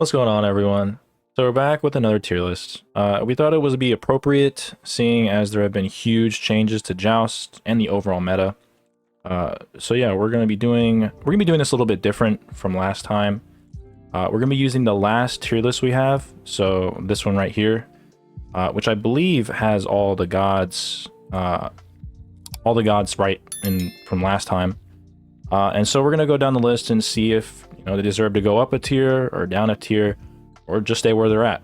What's going on, everyone? So we're back with another tier list. We thought it would be appropriate, seeing as there have been huge changes to Joust and the overall meta. So yeah, we're gonna be doing this a little bit different from last time. We're gonna be using the last tier list we have, so this one right here, which I believe has all the gods right in from last time. And so we're gonna go down the list and see if they deserve to go up a tier or down a tier, or just stay where they're at.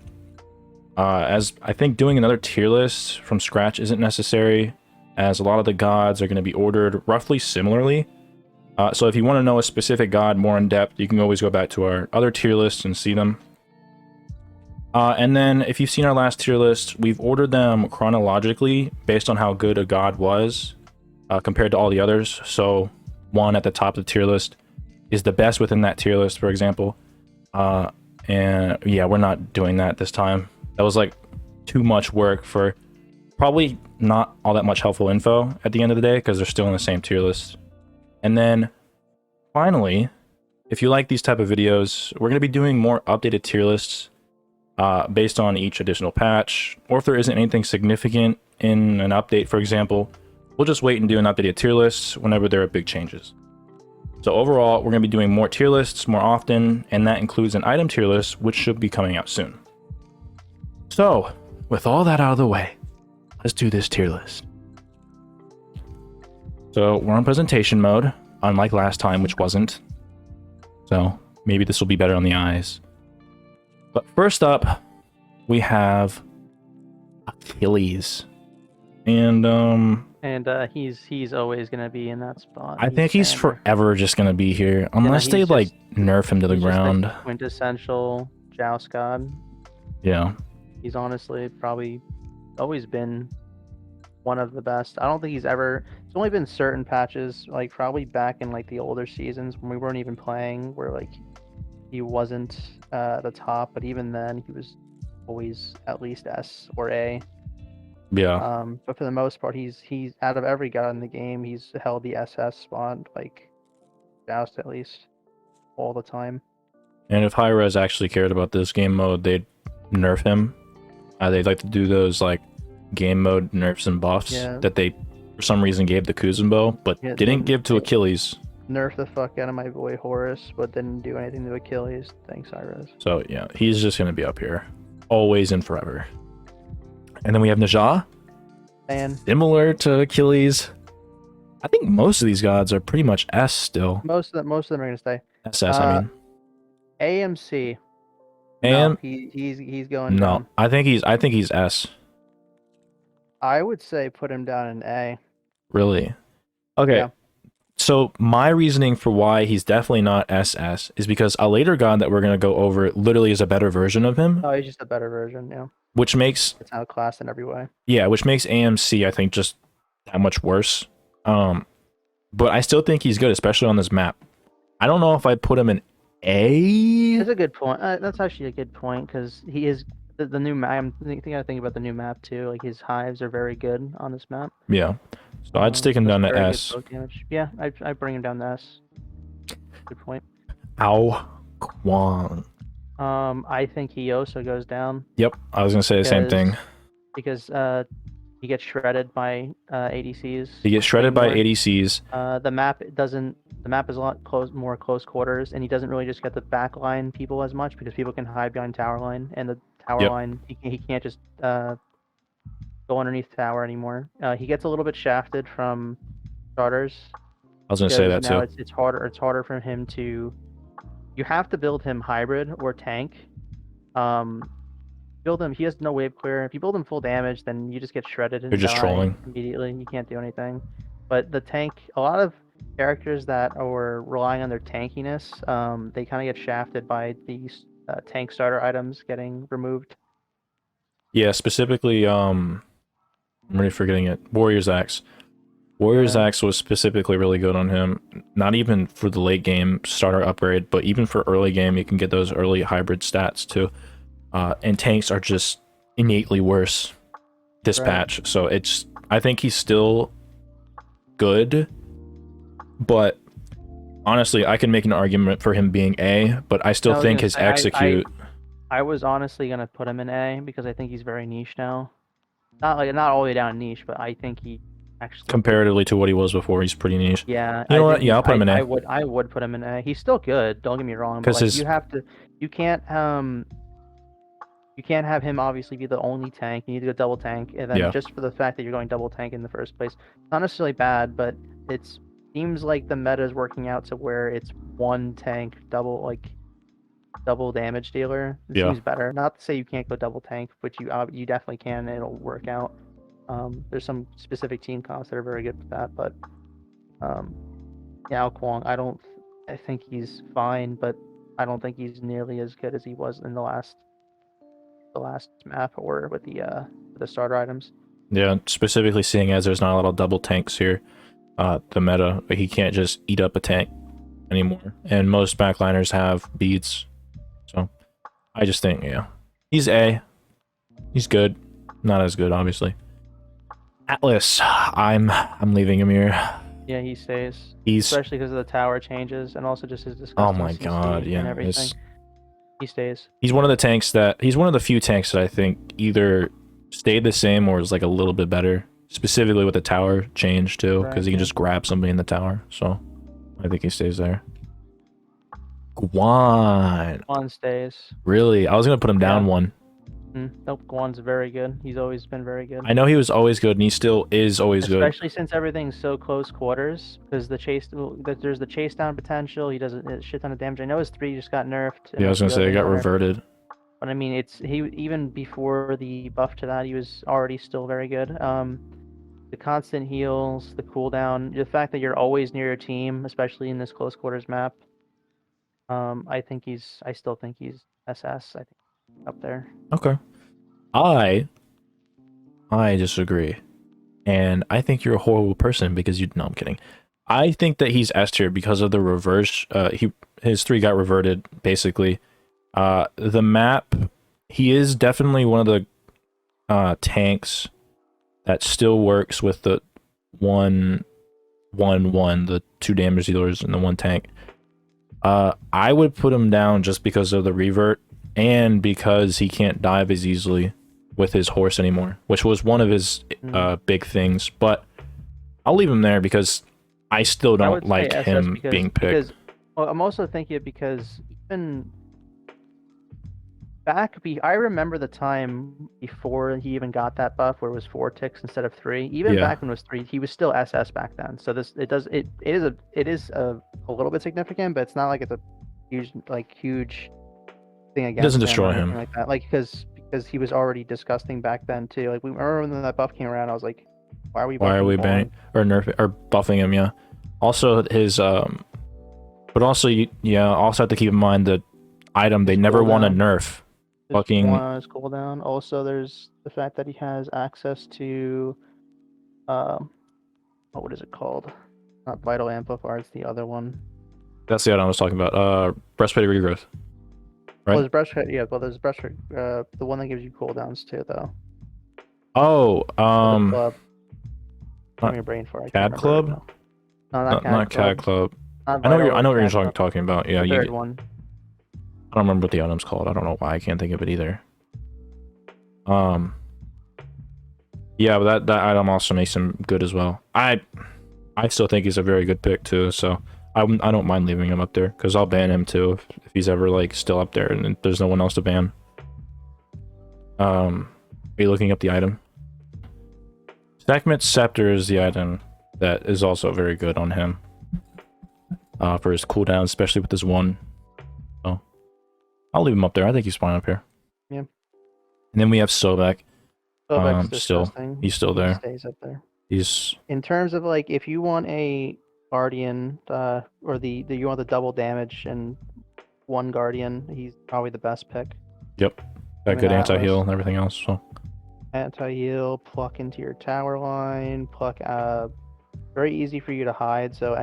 As I think doing another tier list from scratch isn't necessary, as a lot of the gods are going to be ordered roughly similarly. So if you want to know a specific god more in depth, you can always go back to our other tier lists and see them. And then if you've seen our last tier list, we've ordered them chronologically based on how good a god was compared to all the others. So one at the top of the tier list is the best within that tier list, for example. And yeah, we're not doing that this time. That was like too much work for probably not all that much helpful info at the end of the day, because they're still in the same tier list. And then finally, if you like these type of videos, we're going to be doing more updated tier lists based on each additional patch, or if there isn't anything significant in an update, for example, we'll just wait and do an updated tier list whenever there are big changes. So overall, we're going to be doing more tier lists more often, and that includes an item tier list, which should be coming out soon. So, with all that out of the way, let's do this tier list. So, we're on presentation mode, unlike last time, which wasn't. So, maybe this will be better on the eyes. But first up, we have Achilles. And, he's always gonna be in that spot. I think he's forever just gonna be here, unless they like nerf him to the ground. Just the quintessential Joust god. Yeah. He's honestly probably always been one of the best. I don't think he's ever. It's only been certain patches, like probably back in like the older seasons when we weren't even playing, where like he wasn't at the top, but even then he was always at least S or A. Yeah. But for the most part, he's out of every god in the game, he's held the SS spot, like Joust at least, all the time. And if Hi-Rez actually cared about this game mode, they'd nerf him. They'd like to do those like game mode nerfs and buffs that they for some reason gave to Kuzenbo, but didn't give to Achilles. Nerf the fuck out of my boy Horus, but didn't do anything to Achilles. Thanks, Hi-Rez. So yeah, he's just gonna be up here, always and forever. And then we have Nezha, and similar to Achilles. I think most of these gods are pretty much S still. Most of them are gonna stay SS. I mean, AMC. No, he's going no. down. I think he's S. I would say put him down in A. Really? Okay. Yeah. So my reasoning for why he's definitely not SS is because a later god that we're gonna go over literally is a better version of him. Oh, he's just a better version, yeah. Which makes it's outclassed in every way. Yeah, which makes AMC I think just that much worse. But I still think he's good, especially on this map. I don't know if I'd put him in A. That's a good point. That's actually a good point, because he is the new map. I think about the new map too. Like his hives are very good on this map. Yeah, so I'd stick him down to S. Yeah, I bring him down to S. Good point. Kuang. I think he also goes down. Yep, I was gonna say the same thing. Because he gets shredded by ADCs. He gets shredded by ADCs. The map is a lot more close quarters, and he doesn't really just get the backline people as much, because people can hide behind tower line, and the tower line he can't just go underneath tower anymore. He gets a little bit shafted from starters. I was gonna say that too. It's harder for him to. You have to build him hybrid or tank. Build him. He has no wave clear. If you build him full damage, then you just get shredded and you're just trolling immediately. You can't do anything. But the tank, a lot of characters that are relying on their tankiness, they kind of get shafted by these tank starter items getting removed. Yeah, specifically, I'm really forgetting it. Warrior's Axe. Warrior's Axe was specifically really good on him. Not even for the late game starter upgrade, but even for early game, you can get those early hybrid stats too. And tanks are just innately worse this patch. So I think he's still good, but honestly, I can make an argument for him being A, but I still think his execute. I was honestly gonna put him in A because I think he's very niche now. Not all the way down niche, but I think he actually Comparatively to what he was before, he's pretty niche. yeah, You I know what? think Yeah, I'll put him in A. I would put him in A. He's still good, don't get me wrong, but Because like his you can't have him obviously be the only tank. You need to go double tank, and then Yeah. just for the fact that you're going double tank in the first place, it's not necessarily bad, but it seems like the meta is working out to where it's one tank double damage dealer. It Yeah. seems better. Not to say you can't go double tank, but you definitely can, and it'll work out. There's some specific team comps that are very good with that, but yeah, Kuang, I think he's fine, but I don't think he's nearly as good as he was in the last map or with the starter items. Yeah, specifically seeing as there's not a lot of double tanks here, the meta, like, he can't just eat up a tank anymore. And most backliners have beads. So I just think, yeah. He's A. He's good. Not as good, obviously. Atlas, I'm leaving him here. Yeah, he stays. He's Especially because of the tower changes and also just his oh disgusting my CC god, yeah. and everything. He stays. He's one of the few tanks that I think either stayed the same or is like a little bit better. Specifically with the tower change too, because he can just grab somebody in the tower. So I think he stays there. Guan. Guan stays. Really? I was gonna put him down one. Nope, Guan's very good. He's always been very good. I know he was always good, and he still is always good. Especially since everything's so close quarters, because there's the chase down potential. He does a shit ton of damage. I know his 3 just got nerfed. Yeah, I was gonna say it got reverted. But I mean, he even before the buff to that, he was already still very good. The constant heals, the cooldown, the fact that you're always near your team, especially in this close quarters map. I still think he's SS. I think up there. Okay. I disagree. And I think you're a horrible person because no, I'm kidding. I think that he's S tier because of the reverse. His 3 got reverted, basically. The map, he is definitely one of the tanks that still works with the 1-1-1, the 2 damage dealers and the 1 tank. I would put him down just because of the revert and because he can't dive as easily with his horse anymore, which was one of his big things. But I'll leave him there because I still don't like him being picked. Well, I'm also thinking it because even I remember the time before he even got that buff where it was 4 ticks instead of 3. Even back when it was 3, he was still SS back then. So it is a little bit significant, but it's not like it's a huge thing against him. It doesn't destroy him like that. Like because he was already disgusting back then too. Like we remember when that buff came around, I was like, why are we banning or nerfing or buffing him? Yeah. Also his but also also have to keep in mind the item they never want to nerf. Fucking cooldown. Also, there's the fact that he has access to, what is it called? Not Vital Amplifier. It's the other one. That's the item I was talking about. Breastplate regrowth. Right. Well, there's breastplate. Yeah, well, there's breastplate. The one that gives you cooldowns too, though. Oh, Not your brain for it. CAD Club. No, not CAD Club. I know what you're talking about. Yeah, the third one. I don't remember what the item's called. I don't know why I can't think of it either. Yeah, but that item also makes him good as well. I still think he's a very good pick too. So I don't mind leaving him up there because I'll ban him too if he's ever like still up there and there's no one else to ban. Are you looking up the item? Sekhmet's Scepter is the item that is also very good on him. For his cooldown, especially with his 1. I'll leave him up there. I think he's fine up here. Yeah. And then we have Sobek. Sobek's He's still there. He stays up there. He's in terms of like if you want a guardian or you want the double damage and 1 guardian, he's probably the best pick. Yep. Got good anti-heal and everything else. So anti-heal, pluck into your tower line, pluck very easy for you to hide. So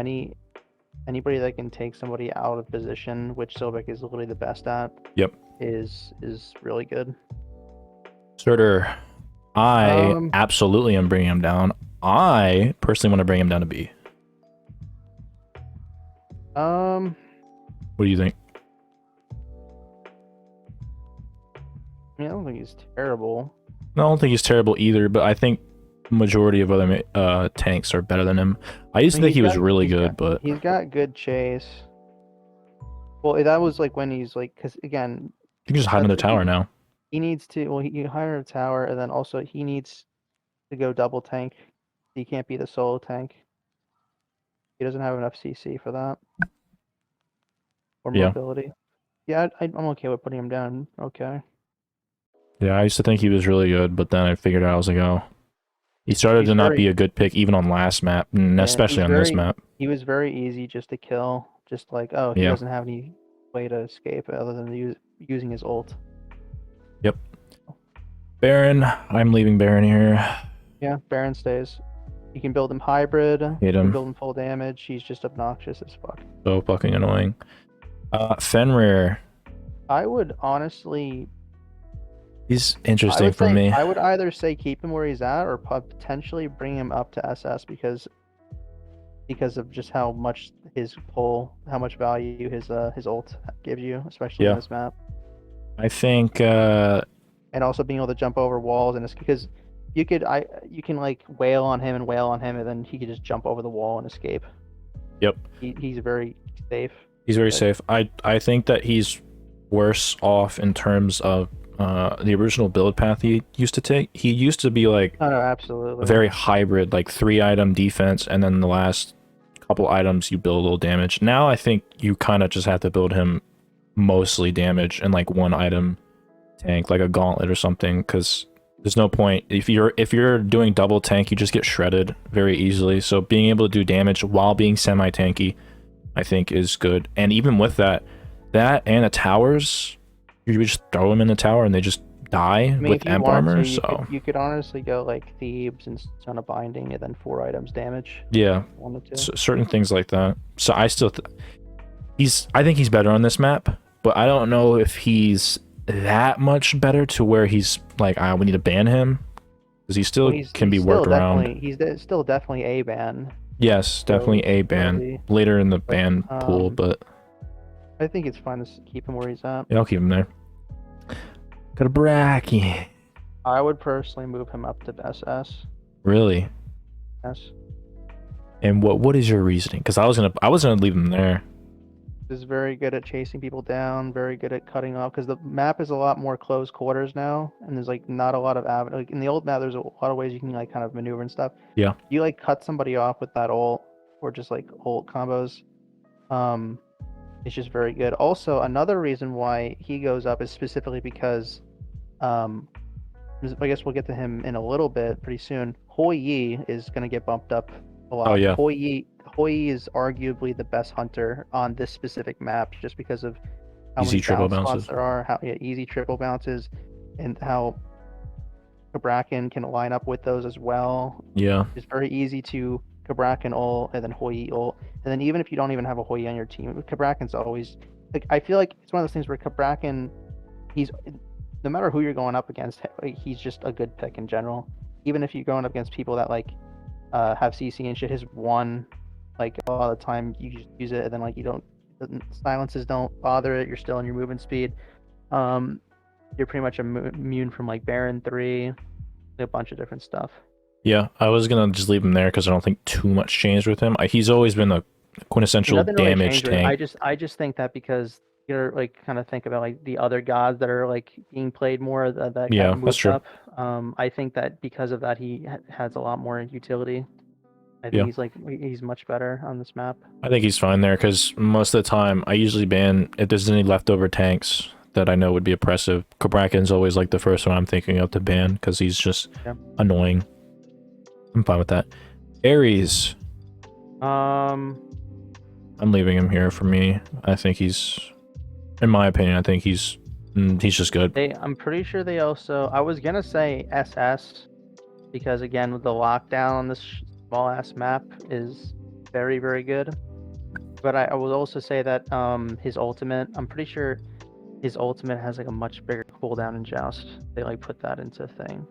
anybody that can take somebody out of position, which Sobek is literally the best at, is really good. Surtr, I absolutely am bringing him down. I personally want to bring him down to B. What do you think? I mean, I don't think he's terrible. I don't think he's terrible either, but I think majority of other tanks are better than him. I used to think he was really good, but he's got good chase. Well, that was like when he's like, because again, you can just hide in the tower now. he needs to. Well, you hire a tower, and then also he needs to go double tank. He can't be the solo tank. He doesn't have enough CC for that. Or Yeah. mobility. Yeah, I'm okay with putting him down. Okay. Yeah, I used to think he was really good, but then I figured out I was like, oh, he started to not be a good pick even on last map, and especially on this map. He was very easy just to kill. Just like, oh, he doesn't have any way to escape other than using his ult. Yep. Baron, I'm leaving Baron here. Yeah, Baron stays. You can build him hybrid. Hate him. Build him full damage. He's just obnoxious as fuck. So fucking annoying. Fenrir. I would honestly. He's interesting for me. I would either say keep him where he's at or potentially bring him up to SS because of just how much his pull, how much value his ult gives you, especially in this map. I think and also being able to jump over walls, and it's because you can like wail on him, and then he could just jump over the wall and escape. Yep. He's very safe. He's very safe. I think that he's worse off in terms of the original build path he used to take. He used to be like absolutely a very hybrid, like 3-item defense, and then the last couple items you build a little damage. Now I think you kind of just have to build him mostly damage and like 1-item tank, like a gauntlet or something, because there's no point if you're doing double tank, you just get shredded very easily. So being able to do damage while being semi-tanky, I think, is good. And even with that and the towers, you just throw them in the tower and they just die with amp armor. So you could honestly go like Thebes and Son of Binding and then 4 items damage. Yeah, certain things like that. So I still I think he's better on this map, but I don't know if he's that much better to where he's like, we need to ban him, because he still can be worked around. He's still definitely a ban. Yes, definitely a ban later in the ban pool, but I think it's fine to keep him where he's at. Yeah, I'll keep him there. Cabrakan. I would personally move him up to SS. Really? Yes. And what is your reasoning? Because I was gonna leave him there. Is very good at chasing people down, very good at cutting off, because the map is a lot more close quarters now, and there's like not a lot of like in the old map there's a lot of ways you can like kind of maneuver and stuff. Yeah. You like cut somebody off with that ult or just like ult combos. It's just very good. Also, another reason why he goes up is specifically because I guess we'll get to him in a little bit pretty soon. Hou Yi is going to get bumped up a lot. Oh yeah. Hou Yi is arguably the best hunter on this specific map, just because of how easy many triple bounce bounces spots there are, easy triple bounces, and how Cabrakan can line up with those as well. Yeah. It's very easy to Cabrakan ult and then Hou Yi ult, and then even if you don't even have a Hou Yi on your team, Cabrakan's always like, I feel like it's one of those things where Cabrakan, he's, no matter who you're going up against, he's just a good pick in general. Even if you're going up against people that like have CC and shit, his one, like a lot of the time you just use it, and then like silences don't bother it. You're still in your movement speed. You're pretty much immune from like Baron 3, a bunch of different stuff. Yeah, I was gonna just leave him there because I don't think too much changed with him. He's always been a quintessential damage tank. I just think that because you're like kind of think about like the other gods that are like being played more that yeah, that's true. Up. I think that because of that he has a lot more utility. I think he's much better on this map. I think he's fine there because most of the time I usually ban if there's any leftover tanks that I know would be oppressive. Cabrakan's always like the first one I'm thinking of to ban because he's just annoying. I'm fine with that. Ares. I'm leaving him here for me. I think he's, in my opinion, I think he's just good. I'm pretty sure they also, I was gonna say SS because again with the lockdown on this small ass map is very, very good. But I will also say that his ultimate, I'm pretty sure his ultimate has like a much bigger cooldown in Joust. They like put that into thing.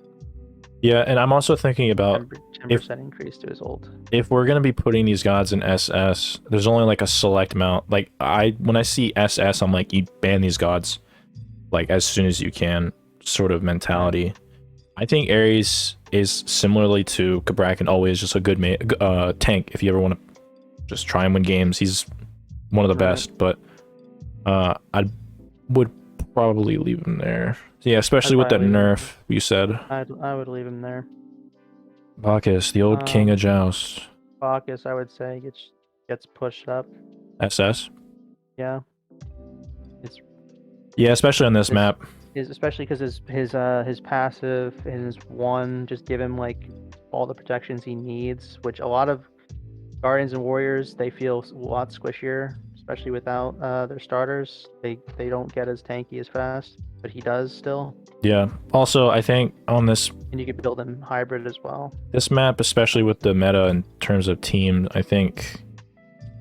Yeah, and I'm also thinking about 10% increase to his ult. If we're gonna be putting these gods in SS, there's only like a select amount. Like when I see SS, I'm like, you ban these gods like as soon as you can. sort of mentality. I think Ares is similarly to Cabrakan, always just a good tank. If you ever want to just try and win games, he's one of the best. But I would probably leave him there. Yeah, especially with that nerf you said. I would leave him there. Bacchus, the old king of Joust. Bacchus, I would say gets pushed up. SS. Yeah. Yeah, especially on this map. Especially because his passive and his one just give him like all the protections he needs, which a lot of Guardians and Warriors, they feel a lot squishier, especially without their starters. They don't get as tanky as fast, but he does still. Yeah. Also, I think on this, and you could build him hybrid as well. This map, especially with the meta in terms of team, I think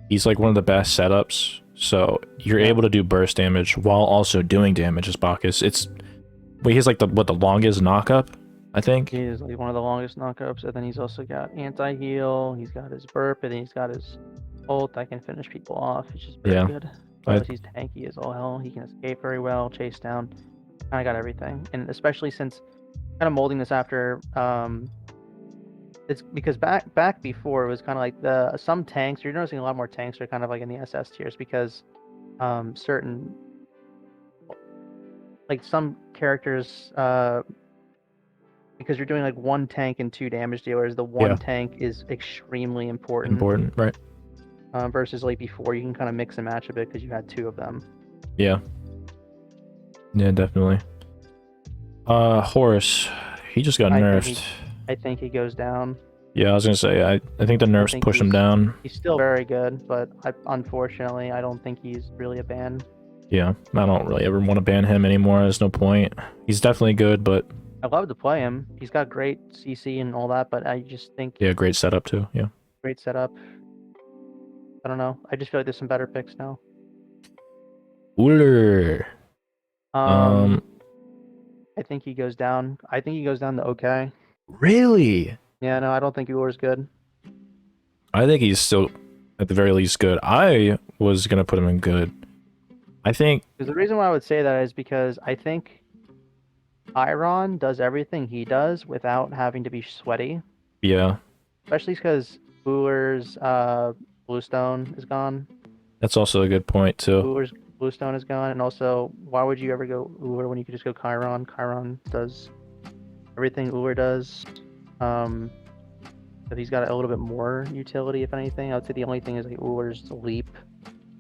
he's like one of the best setups. So you're able to do burst damage while also doing damage as Bacchus. He's like the longest knockup, I think. He is like one of the longest knockups, and then he's also got anti-heal, he's got his burp, and he's got his ult that can finish people off. It's just very good. Plus he's tanky as all hell. He can escape very well, chase down. Kind of got everything. And especially since kind of molding this after it's because back before it was kind of like some tanks, you're noticing a lot more tanks are kind of like in the SS tiers because certain, like some characters, because you're doing like one tank and 2 damage dealers, the one tank is extremely important. Right. Versus like before, you can kind of mix and match a bit because you had 2 of them. Yeah, definitely. Horus, he just got nerfed. I think he goes down. Yeah, I was gonna say I think the nerfs push him down. He's still very good, but unfortunately I don't think he's really a ban. Yeah, I don't really ever want to ban him anymore. There's no point. He's definitely good, but I love to play him. He's got great CC and all that, but I just think great setup too. Yeah, great setup. I don't know. I just feel like there's some better picks now. Ullr. I think he goes down. I think he goes down to okay. Really? Yeah, no, I don't think Ullr's good. I think he's still, at the very least, good. I was gonna put him in good. I think... Because the reason why I would say that is because I think Chiron does everything he does without having to be sweaty. Yeah. Especially because Ullr's Bluestone is gone. That's also a good point, too. Ullr's Bluestone is gone, and also, why would you ever go Ullr when you could just go Chiron? Chiron does everything Ullr does. But he's got a little bit more utility, if anything. I would say the only thing is like Ullr's leap.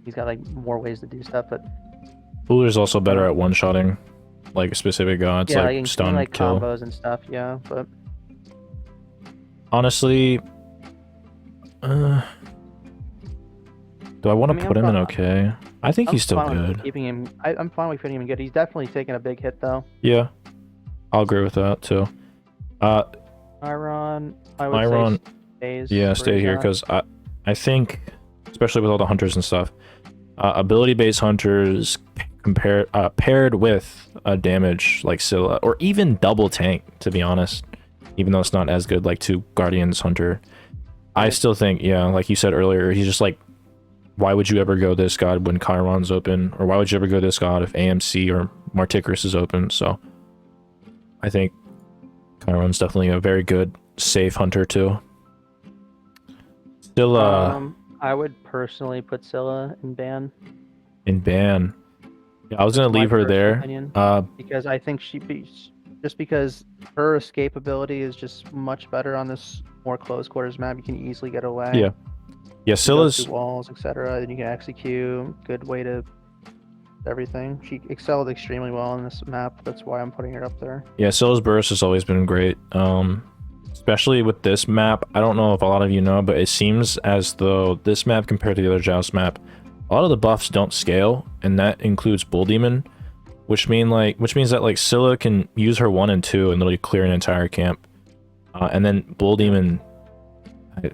He's got like more ways to do stuff, but Ullr's also better at one-shotting like specific gods, yeah, like stun, like kill, combos and stuff. Yeah, but honestly, do I want to put him in okay? I think he's still good. Keeping him, I'm fine with putting him in good. He's definitely taking a big hit though. Yeah, I'll agree with that too. Chiron, I would say stays. Yeah, stay here because I think, especially with all the hunters and stuff, ability-based hunters paired with a damage like Scylla, or even double tank, to be honest, even though it's not as good like 2 Guardians hunter. I still think, yeah, like you said earlier, he's just like, why would you ever go this god when Chiron's open? Or why would you ever go this god if AMC or Marticris is open? So I think Chiron's definitely a very good, safe hunter too. Still, I would personally put Scylla in ban. In ban. Yeah, I was gonna leave her there. Opinion, because I think just because her escape ability is just much better on this more close quarters map. You can easily get away. Yeah. Yeah, Scylla's walls, etc. Then you can execute. Good way to everything. She excelled extremely well on this map. That's why I'm putting her up there. Yeah, Scylla's burst has always been great. Especially with this map. I don't know if a lot of you know, but it seems as though this map compared to the other Joust map, a lot of the buffs don't scale, and that includes Bull Demon, which means that like Scylla can use her 1 and 2 and literally clear an entire camp. And then Bull Demon,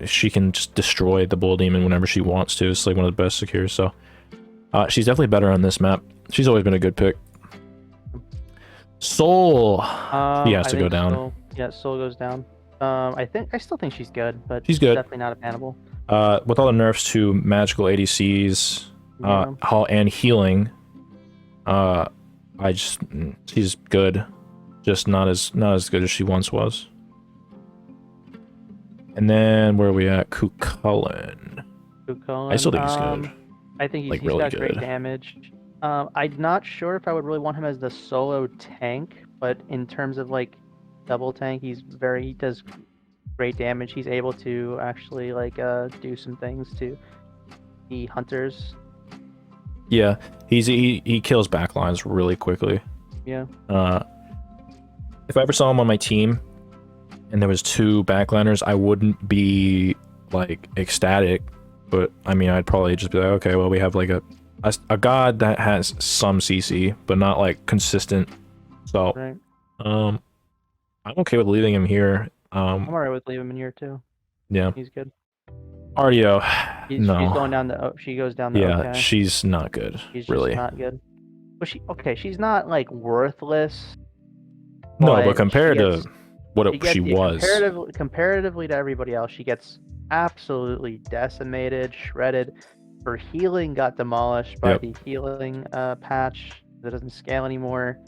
she can just destroy the Bull Demon whenever she wants to. It's like one of the best secures, so she's definitely better on this map. She's always been a good pick. Soul, he has to go down. Yeah, Soul goes down. I still think she's good, but she's good. Definitely not a bannable. With all the nerfs to magical ADCs, and healing, she's good. just not as good as she once was. And then where are we at? Chulainn. I still think he's good. I think he's really got great good. damage. I'm not sure if I would really want him as the solo tank, but in terms of like double tank, he does great damage. He's able to actually like do some things to the hunters. Yeah, he kills backlines really quickly. Yeah. If I ever saw him on my team and there was 2 backliners, I wouldn't be like ecstatic, but I mean, I'd probably just be like, okay, well, we have like a god that has some CC, but not like consistent. So, right. I'm okay with leaving him here. I'm alright with leaving him in here too. Yeah. He's good. Artio, no. She's going down the. She goes down the. Yeah, okay. she's not good. She's really just not good. But she's not like worthless. No, but compared to what she was, comparatively to everybody else, she gets absolutely decimated, shredded. Her healing got demolished by the healing patch that doesn't scale anymore.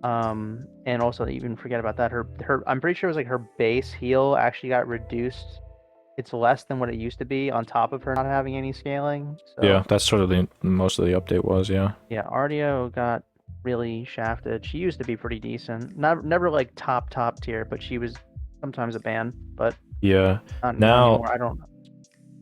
And also even forget about that. Her I'm pretty sure it was like her base heal actually got reduced. It's less than what it used to be on top of her not having any scaling. So, yeah, that's sort of the most of the update was. Yeah. Yeah, Artio got really shafted. She used to be pretty decent. Never like top tier, but she was sometimes a ban. But yeah, not now anymore. I don't know.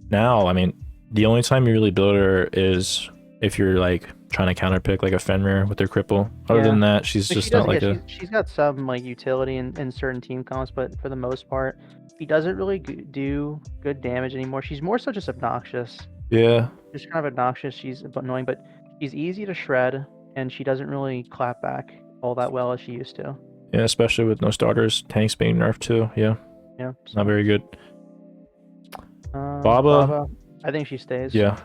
Now, I mean, the only time you really build her is if you're like trying to counterpick like a Fenrir with their cripple. Other than that, she's just not like she's got some like utility in certain team comps, but for the most part, she doesn't really do good damage anymore. She's more so just obnoxious. Yeah. Just kind of obnoxious. She's annoying, but she's easy to shred, and she doesn't really clap back all that well as she used to. Yeah, especially with no starters. Tanks being nerfed too. Yeah. Yeah. Not very good. Baba, I think she stays. Yeah.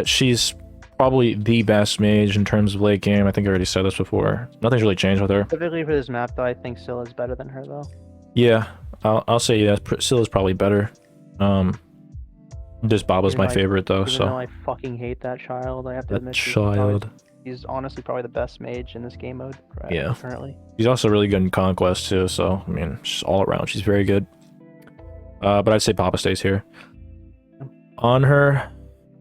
She's probably the best mage in terms of late game. I think I already said this before. Nothing's really changed with her. Specifically for this map, though, I think Scylla's better than her, though. Yeah, I'll say yeah. Scylla's probably better. Just Baba's my favorite though. Even though I fucking hate that child, I have to admit. He's honestly probably the best mage in this game mode. Currently. He's also really good in Conquest too. So I mean, just all around, she's very good. But I'd say Baba stays here. Anhur.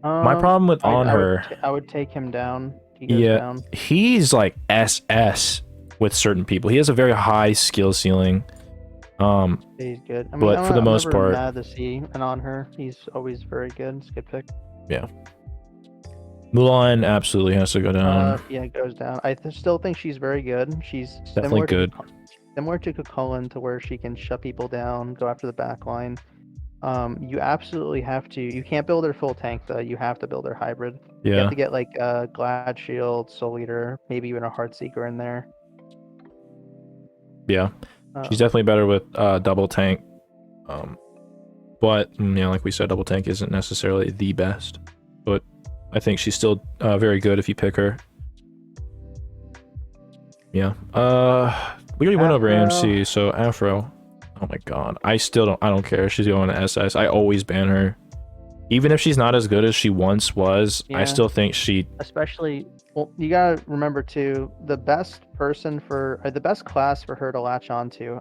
My problem with Anhur, I would take him down. He goes down. He's like SS with certain people. He has a very high skill ceiling. He's good. I mean, but for the most part, mad to see an Anhur. He's always very good. It's a good pick. Yeah. Mulan absolutely has to go down. Yeah, it goes down. I still think she's very good. She's definitely good. Similar to Chulainn, to where she can shut people down, go after the back line. You absolutely have to. You can't build her full tank though. You have to build her hybrid. Yeah. You have to get like a Glad Shield, Soul Eater, maybe even a Heartseeker in there. Yeah, she's definitely better with double tank. But you know, like we said, double tank isn't necessarily the best. But I think she's still very good if you pick her. Yeah. We already went over AMC, so Afro. Oh my god. I don't care. She's going to SS. I always ban her. Even if she's not as good as she once was, I still think she... Especially, well, you gotta remember too, the best person for... the best class for her to latch onto,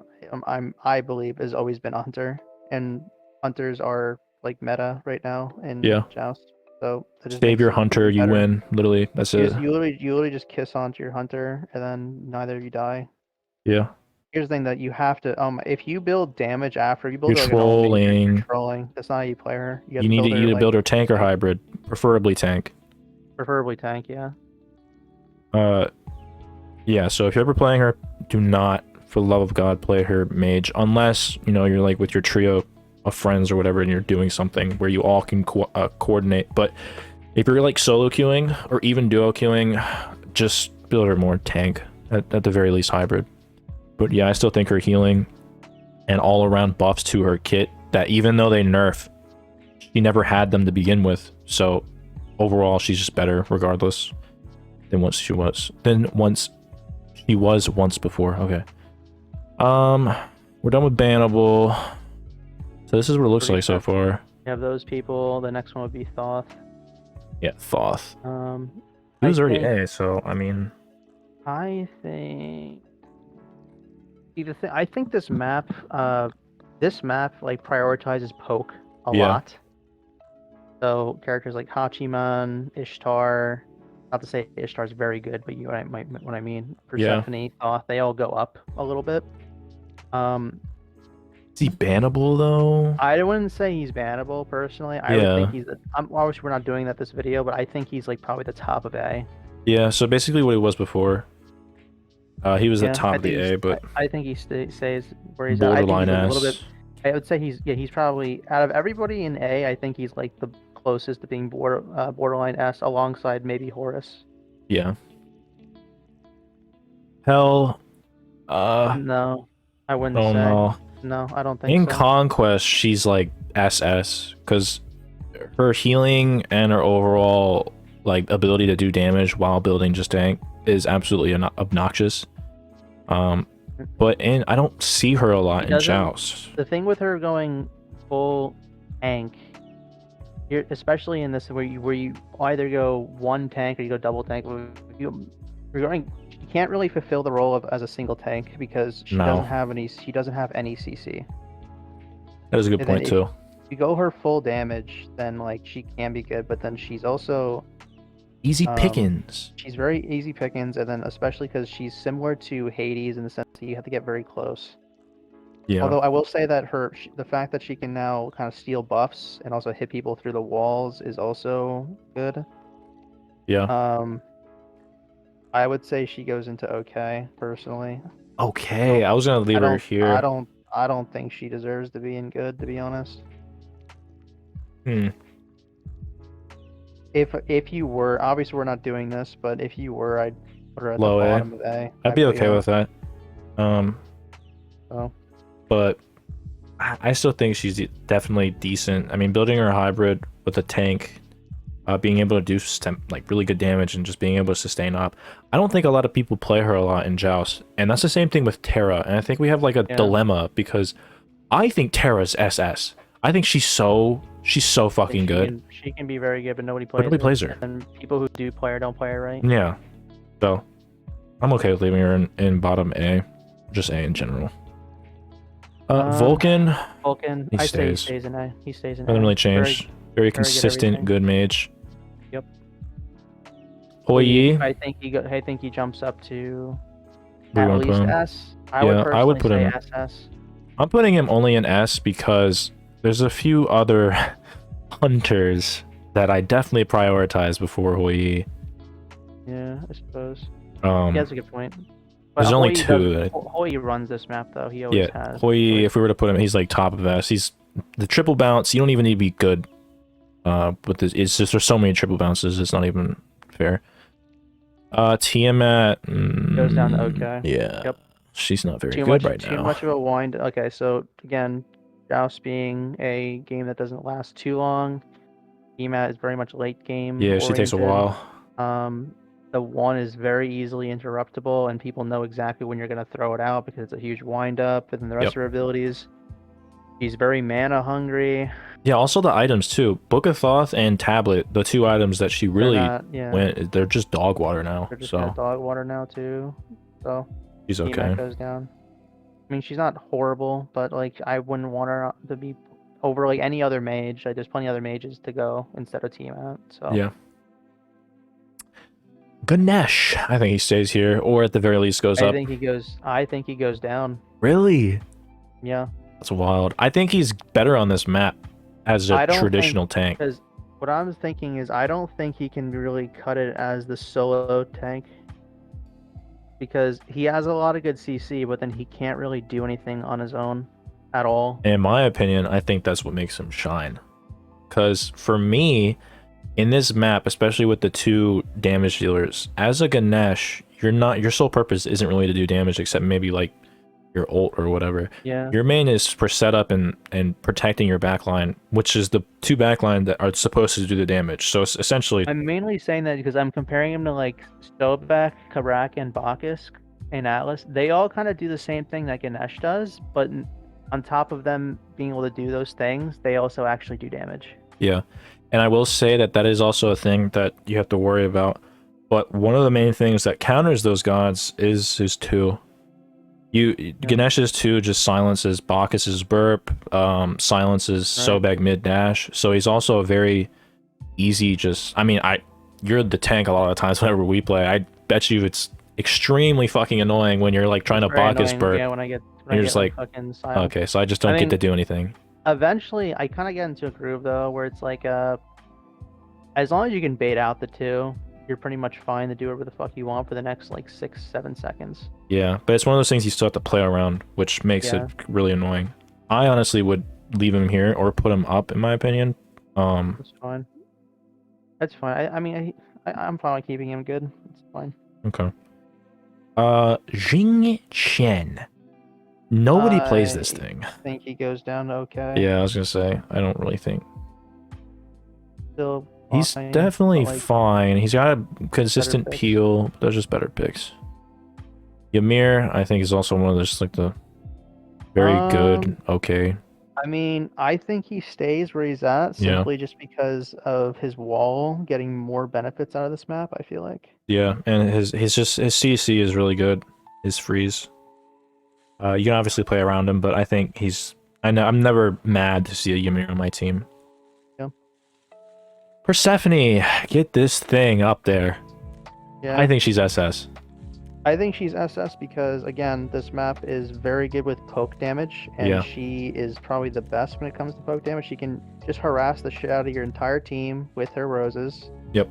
I believe, has always been a hunter. And hunters are, like, meta right now in Joust. So save your hunter, you win. Literally, that's it. You literally just kiss onto your hunter, and then neither of you die. Yeah. Here's the thing that you have to if you build damage after you build trolling. That's not how you play her. You need to either build her tank or hybrid, preferably tank. Preferably tank, yeah. Yeah. So if you're ever playing her, do not, for the love of God, play her mage unless you're like with your trio of friends or whatever, and you're doing something where you all can coordinate. But if you're like solo queuing or even duo queuing, just build her more tank at the very least hybrid. But yeah, I still think her healing and all-around buffs to her kit, that even though they nerf, she never had them to begin with. So overall, she's just better regardless than once she was once before. Okay. We're done with bannable. So this is what it looks like so far. You have those people. The next one would be Thoth. Yeah, Thoth. He was already A, so I mean. I think. I think this map like prioritizes poke a Yeah. lot. So characters like Hachiman, Ishtar, not to say Ishtar's very good, but what I mean, Yeah. Persephone, Thoth, they all go up a little bit. Is he bannable though? I wouldn't say he's bannable personally. I would Yeah. think he's. Obviously, we're not doing that this video, but I think he's like probably the top of A. Yeah. So basically, what he was before. He was Yeah, at top I of the think A, but I think he stays where he's at. I think borderline he's a S. little bit. I would say he's probably out of everybody in A. I think he's like the closest to being borderline S, alongside maybe Horus. Yeah. Hell. No, I wouldn't Oh say. no. No, I don't think In so. Conquest, she's like SS because her healing and her overall like ability to do damage while building just tank is absolutely obnoxious. But I don't see her a lot in Joust. The thing with her going full tank, especially in this where you either go one tank or you go double tank. You can't really fulfill the role of as a single tank because she doesn't have any CC. That is a good point too. If you go her full damage, then like she can be good, but then she's also easy pickings. She's very easy pickings, and then especially because she's similar to Hades in the sense that you have to get very close. Yeah. Although I will say that the fact that she can now kind of steal buffs and also hit people through the walls is also good. Yeah. I would say she goes into okay personally. Okay, I was gonna leave her here. I don't think she deserves to be in good, to be honest. If you were, obviously we're not doing this, but if you were, I'd put her at low the A. bottom of A. I'd be okay with that. So. But I still think she's definitely decent. I mean, building her hybrid with a tank, being able to do like really good damage and just being able to sustain up. I don't think a lot of people play her a lot in Joust, and that's the same thing with Terra. And I think we have like a dilemma because I think Terra's SS. I think she's so fucking good. She can be very good, but nobody plays her. And people who do play her don't play her right. Yeah. So I'm okay with leaving her in bottom A, just A in general. Vulcan. He stays in A. He stays in A. Doesn't really change. Very consistent, good mage. Yep. Hou Yi. I think he jumps up to at least S. I would put him SS. I'm putting him only in S because there's a few other hunters that I definitely prioritize before Hou Yi. Yeah, I suppose. Yeah, that's a good point. But there's only two. Hou Yi runs this map though. He always has. Hou Yi, if we were to put him, he's like top of S. He's the triple bounce. You don't even need to be good. But it's just there's so many triple bounces. It's not even fair. Tiamat goes down to okay. Yeah. Yep. She's not very good right now. Too much of a wind. Okay, so again, Joust being a game that doesn't last too long. Tiamat is very much late game. Yeah, she takes a while. The one is very easily interruptible, and people know exactly when you're going to throw it out because it's a huge wind up, and then the rest of her abilities. She's very mana hungry. Yeah, also the items too. Book of Thoth and Tablet, the two items that she really went, they're just dog water now. They're just dog water now too. So she's okay. Goes down. I mean, she's not horrible, but like I wouldn't want her to be over like any other mage. Like, there's plenty of other mages to go instead of Tiamat. So yeah. Ganesh, I think he stays here, or at the very least goes up. I think he goes down. Really? Yeah. That's wild. I think he's better on this map as a traditional tank. Because what I'm thinking is I don't think he can really cut it as the solo tank. Because he has a lot of good CC, but then he can't really do anything on his own at all. In my opinion, I think that's what makes him shine. Because for me, in this map, especially with the two damage dealers, as a Ganesh, your sole purpose isn't really to do damage, except maybe like your ult or whatever. Yeah. Your main is for setup and protecting your backline, which is the two backline that are supposed to do the damage. So it's essentially, I'm mainly saying that because I'm comparing him to like Sobek, Cabrakan, Bacchus, and Atlas. They all kind of do the same thing that Ganesh does, but on top of them being able to do those things, they also actually do damage. Yeah. And I will say that that is also a thing that you have to worry about. But one of the main things that counters those gods is his 2. Ganesh's 2 just silences Bacchus's burp, silences Sobek mid dash. So he's also a very easy you're the tank a lot of the times whenever we play. I bet you it's extremely fucking annoying when you're like trying to Bacchus burp. Yeah, when I get you're just like fucking silent. Okay, so I just don't get to do anything. Eventually I kind of get into a groove though where it's like as long as you can bait out the 2, you're pretty much fine to do whatever the fuck you want for the next like 6-7 seconds. Yeah, but it's one of those things you still have to play around, which makes it really annoying. I honestly would leave him here or put him up, in my opinion. That's fine. That's fine. I'm fine with keeping him good. It's fine. Okay. Xing Tian. Nobody plays this thing. I think he goes down to okay. Yeah, I was gonna say, I don't really think. Still He's fine, definitely like, fine. He's got a consistent peel. Those are just better picks. Ymir, I think, is also one of those, like, the very good, okay. I mean, I think he stays where he's at simply just because of his wall getting more benefits out of this map, I feel like. Yeah, and his CC is really good. His freeze. You can obviously play around him, but I think I'm never mad to see a Ymir on my team. Yeah. Persephone, get this thing up there. Yeah. I think she's SS. I think she's SS because, again, this map is very good with poke damage, and she is probably the best when it comes to poke damage. She can just harass the shit out of your entire team with her roses. Yep.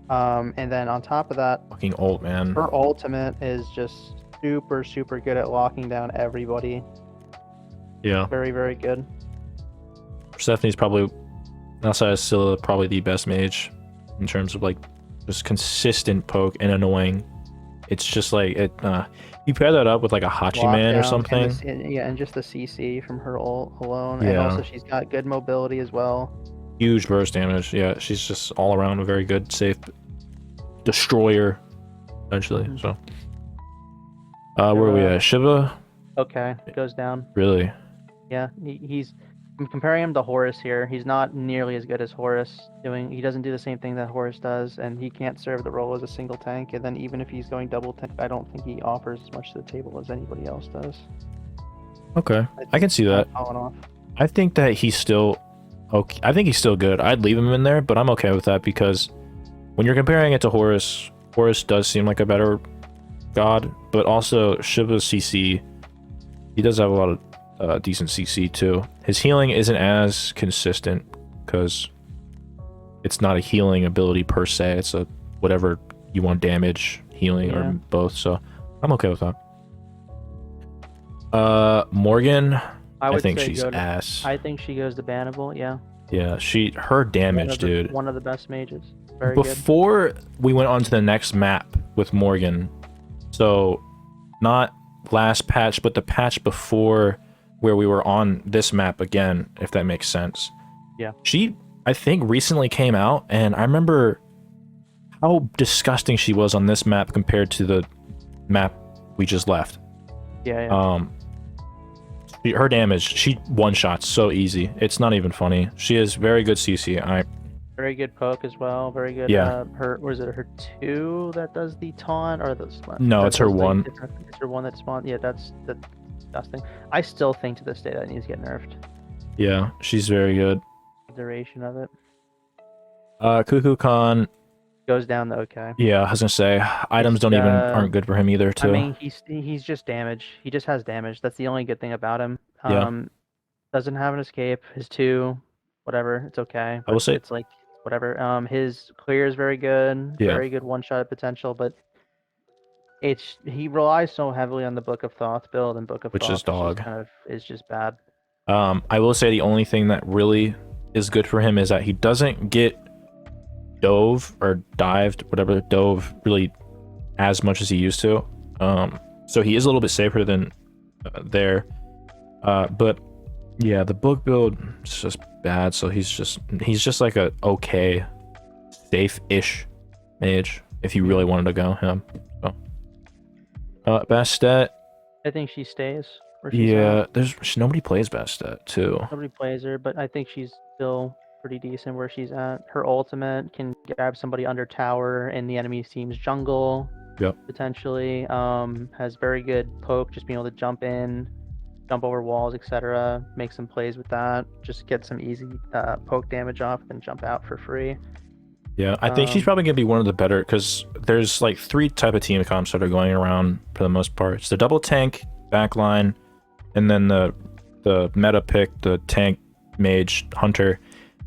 And then on top of that, fucking ult, man. Her ultimate is just super, super good at locking down everybody. Yeah. Very, very good. Persephone's probably, outside of Scylla, probably the best mage in terms of, like, just consistent poke and annoying. It's just like you pair that up with like a Hachiman or something. And just the CC from her ult alone. Yeah. And also she's got good mobility as well. Huge burst damage. Yeah, she's just all around a very good, safe destroyer, essentially. So, where are we at? Shiva? Okay, goes down. Really? Yeah, I'm comparing him to Horus here. He's not nearly as good as Horus. He doesn't do the same thing that Horus does, and he can't serve the role as a single tank. And then even if he's going double tank, I don't think he offers as much to the table as anybody else does. Okay, I can see that. I think that he's still okay. I think he's still good. I'd leave him in there, but I'm okay with that because when you're comparing it to Horus, Horus does seem like a better god, but also Shiva's CC, he does have a lot of decent CC too. His healing isn't as consistent because it's not a healing ability per se. It's a whatever you want, damage, healing, or both. So I'm okay with that. Morgan, I think she's ass. I think she goes to bannable. Yeah. Yeah, her damage, dude. One of the best mages. Very Before we went on to the next map with Morgan, so not last patch, but the patch before, where we were on this map again, if that makes sense. Yeah. She, I think, recently came out, and I remember how disgusting she was on this map compared to the map we just left. Yeah. Her damage, she one-shots so easy. It's not even funny. She has very good CC. Very good poke as well. Very good. Yeah. Was it her 2 that does the taunt, or the? No, it's her 1. It's her 1 that spawned. Yeah, that's disgusting. I still think to this day that needs to get nerfed. Yeah, she's very good. Duration of it. Cuckoo Khan goes down to okay. Yeah, I was gonna say items aren't good for him either too. I mean, he's just damage. He just has damage. That's the only good thing about him. Doesn't have an escape. His 2, whatever, it's okay. I will say it's like whatever. His clear is very good. Yeah. Very good one-shot potential, but he relies so heavily on the Book of Thoth build, and Book of Thoth is dog. Is just bad. I will say the only thing that really is good for him is that he doesn't get dove or dived, whatever, dove really as much as he used to. So he is a little bit safer than there. But yeah, the book build is just bad. So he's just like a okay, safe-ish mage if you really wanted to go him. So. Bastet. I think she stays. Yeah, nobody plays Bastet too. Nobody plays her, but I think she's still pretty decent where she's at. Her ultimate can grab somebody under tower in the enemy team's jungle. Yep. Potentially. Has very good poke, just being able to jump in, jump over walls, etc. Make some plays with that. Just get some easy poke damage off, then jump out for free. Yeah, I think she's probably gonna be one of the better, because there's like 3 type of team comps that are going around for the most part. It's the double tank, backline, and then the meta pick, the tank, mage, hunter.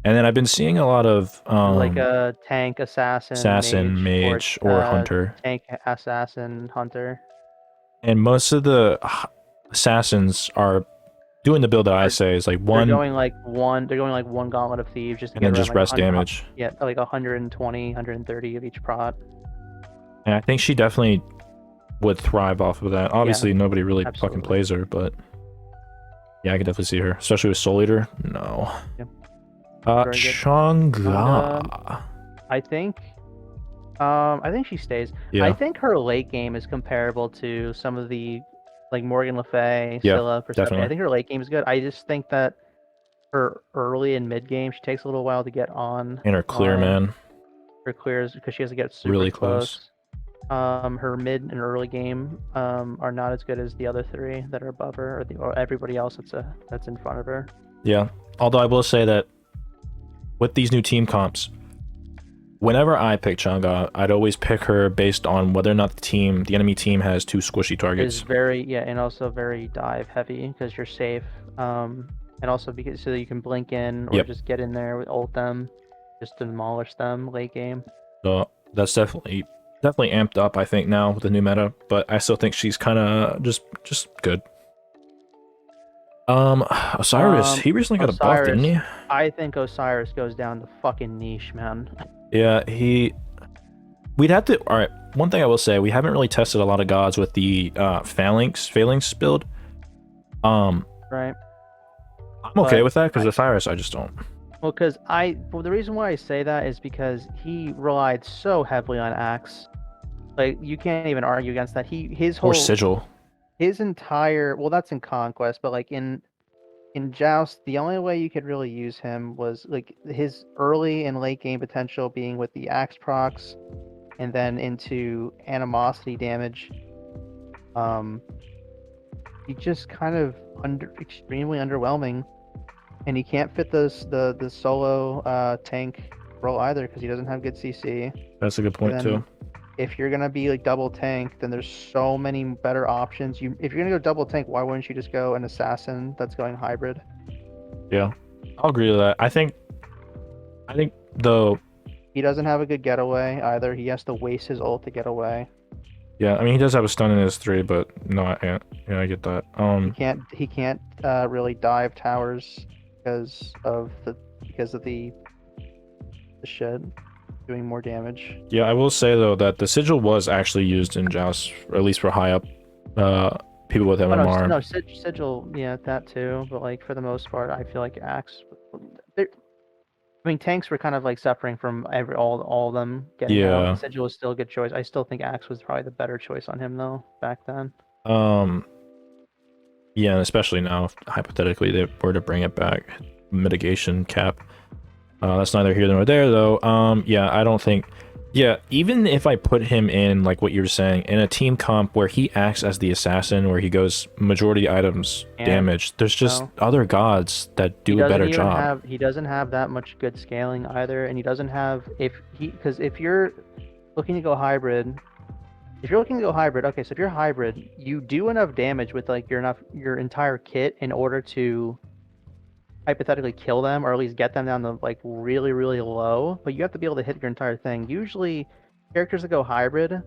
And then I've been seeing a lot of like a tank, assassin, mage, or hunter. Tank, assassin, hunter. And most of the assassins are doing the build that I say is like one. They're going like one Gauntlet of Thieves just to and get then just like rest damage. Yeah, like 120, 130 of each prot. And I think she definitely would thrive off of that. Obviously, nobody really fucking plays her, but yeah, I could definitely see her, especially with Soul Eater. No. Yep. Chang'e. I think she stays. Yeah. I think her late game is comparable to some of the like Morgan Le Fay, Scylla, Persephone. Definitely. I think her late game is good. I just think that her early and mid game, she takes a little while to get on. And her clear, man. Her clears, because she has to get super really close. Her mid and early game are not as good as the other 3 that are above her, or everybody else that's in front of her. Yeah. Although I will say that with these new team comps, whenever I pick Chang'e, I'd always pick her based on whether or not the enemy team has 2 squishy targets. Is very and also very dive heavy, because you're safe, and also because so that you can blink in or just get in there with ult them, just to demolish them late game. So that's definitely amped up, I think, now with the new meta, but I still think she's kind of just good. Osiris, he recently got a buff, didn't he? I think Osiris goes down the fucking niche, man. Yeah, we'd have to. All right, one thing I will say, we haven't really tested a lot of gods with the phalanx build. Right. I'm okay with that, because Osiris, I just don't. Well, the reason why I say that is because he relied so heavily on Axe. Like, you can't even argue against that. His whole or Sigil. His entire, well, that's in Conquest, but like in Joust, the only way you could really use him was like his early and late game potential being with the Axe procs, and then into animosity damage. He just kind of extremely underwhelming, and he can't fit the solo tank role either, because he doesn't have good CC. That's a good point too. If you're gonna be like double tank, then there's so many better options. If you're gonna go double tank, why wouldn't you just go an assassin that's going hybrid? Yeah, I'll agree with that. I think though he doesn't have a good getaway either. He has to waste his ult to get away. Yeah, I mean, he does have a stun in his 3, but no, I get that. He can't really dive towers because of the shit doing more damage. Yeah, I will say though that the Sigil was actually used in Joust, or at least for high up people with MMR. No, Sigil, yeah, that too. But like for the most part, I feel like Axe. I mean, tanks were kind of like suffering from all of them getting out. Sigil was still a good choice. I still think Axe was probably the better choice on him though back then. Yeah, and especially now, if hypothetically they were to bring it back, mitigation cap. That's neither here nor there though. Yeah, I don't think. Yeah, even if I put him in, like what you were saying, in a team comp where he acts as the assassin, where he goes majority items damage, there's just other gods that do a better job. He doesn't have that much good scaling either, and he doesn't have because if you're looking to go hybrid, okay, so if you're hybrid, you do enough damage with like your entire kit in order to hypothetically kill them, or at least get them down to like really low, but you have to be able to hit your entire thing. Usually characters that go hybrid,